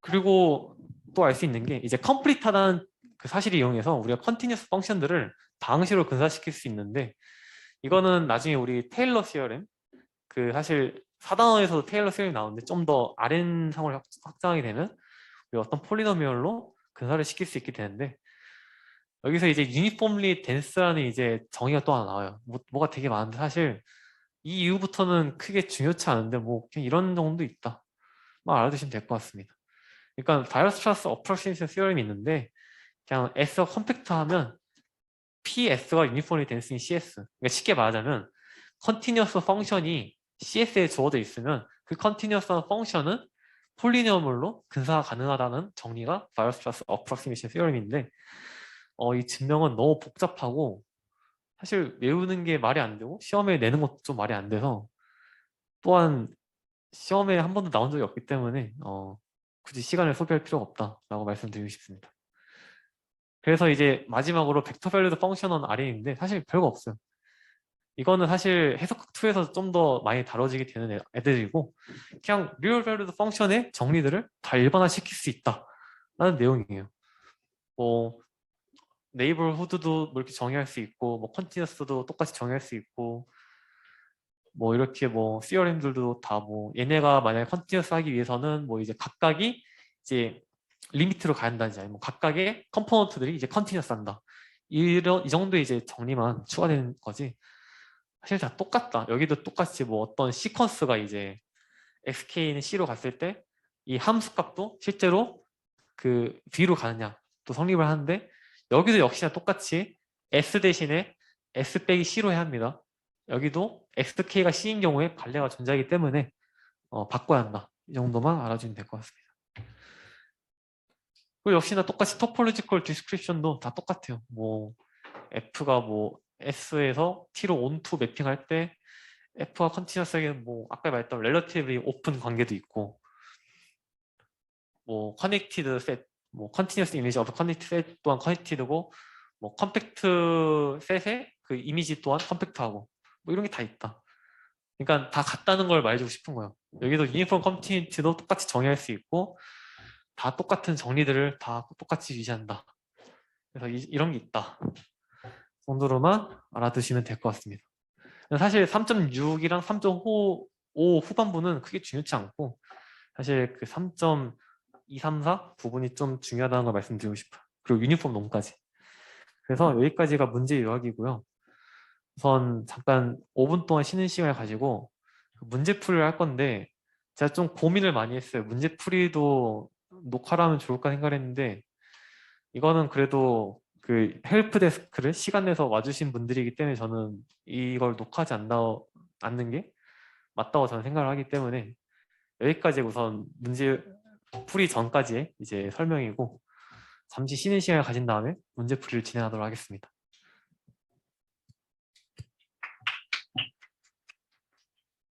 그리고 또 알 수 있는 게 이제 컴플리트하다는 그 사실을 이용해서 우리가 컨티뉴스 펑션들을 방식으로 근사시킬 수 있는데 이거는 나중에 우리 테일러 시어렘 그 사실 4단원에서도 테일러 시어렘이 나오는데 좀 더 아랜성을 확장하게 되면 우리 어떤 폴리노미얼로 근사를 시킬 수 있게 되는데 여기서 이제 유니폼리 덴스라는 이제 정의가 또 하나 나와요. 뭐가 되게 많은데 사실 이 이후부터는 크게 중요치 않은데 뭐 그냥 이런 정도 있다. 막 알아두시면 될 것 같습니다. 그러니까 바이러스트라스 어프로시에이션 시어렘이 있는데 그냥 S가 컴팩트하면 PS가 유니폼리 덴스인 CS. 그러니까 쉽게 말하자면 컨티뉴어스 펑션이 CS에 주어져 있으면 그 컨티뉴어스 펑션은 폴리노멀로 근사가 가능하다는 정리가 바이러스트라스 어프로시에이션 시어렘인데 이 증명은 너무 복잡하고 사실 외우는 게 말이 안 되고 시험에 내는 것도 좀 말이 안 돼서 또한 시험에 한 번도 나온 적이 없기 때문에 굳이 시간을 소비할 필요가 없다라고 말씀드리고 싶습니다. 그래서 이제 마지막으로 벡터 밸류드 펑션은 R인데 사실 별거 없어요. 이거는 사실 해석학 2에서 좀 더 많이 다뤄지게 되는 애들이고 그냥 리얼 밸류드 펑션의 정리들을 다 일반화시킬 수 있다라는 내용이에요. 뭐 네이버후드도 뭐 이렇게 정의할 수 있고 뭐 컨티너스도 똑같이 정의할 수 있고 뭐 이렇게 뭐 시어렘들도 다 뭐 얘네가 만약에 컨티너스 하기 위해서는 뭐 이제 각각이 이제 리미트로 가야 한다든지 아니면 뭐 각각의 컴포넌트들이 이제 컨티너스 한다 이 정도의 이제 정리만 추가되는 거지 사실 다 똑같다. 여기도 똑같이 뭐 어떤 시퀀스가 이제 xk는 c로 갔을 때 이 함수 값도 실제로 그 B로 가느냐 또 성립을 하는데 여기도 역시나 똑같이 S 대신에 S 빼기 C로 해야 합니다. 여기도 XK가 C인 경우에 관례가 존재하기 때문에 바꿔야 한다. 이 정도만 알아주면 될 것 같습니다. 그리고 역시나 똑같이 토폴로지컬 디스크립션도 다 똑같아요. 뭐 F가 뭐 S에서 T로 온투 매핑할 때 F와 컨티뉴어스하게 뭐 아까 말했던 렐러티브리 오픈 관계도 있고 뭐 커넥티드 셋, 뭐 컨티뉴어스 이미지 오브 커넥티드 셋 또한 커넥티드고 뭐 컴팩트 셋의 그 이미지 또한 컴팩트하고 뭐 이런 게 다 있다. 그러니까 다 같다는 걸 말해주고 싶은 거예요. 여기도 유니폼 컨티뉴티도 똑같이 정의할 수 있고 다 똑같은 정리들을 다 똑같이 유지한다. 그래서 이런 게 있다. 정도로만 알아두시면 될 것 같습니다. 사실 3.6이랑 3.5 후반부는 크게 중요치 않고 사실 그 3.234 부분이 좀 중요하다는 걸 말씀드리고 싶어요. 그리고 유니폼 놈까지. 그래서 여기까지가 문제 요약이고요. 우선 잠깐 5분 동안 쉬는 시간을 가지고 문제풀이를 할 건데 제가 좀 고민을 많이 했어요. 문제풀이도 녹화를 하면 좋을까 생각을 했는데 이거는 그래도 그 헬프 데스크를 시간 내서 와주신 분들이기 때문에 저는 이걸 녹화하지 않는 게 맞다고 저는 생각을 하기 때문에 여기까지 우선 문제 풀이 전까지의 이제 설명이고 잠시 쉬는 시간을 가진 다음에 문제 풀이를 진행하도록 하겠습니다.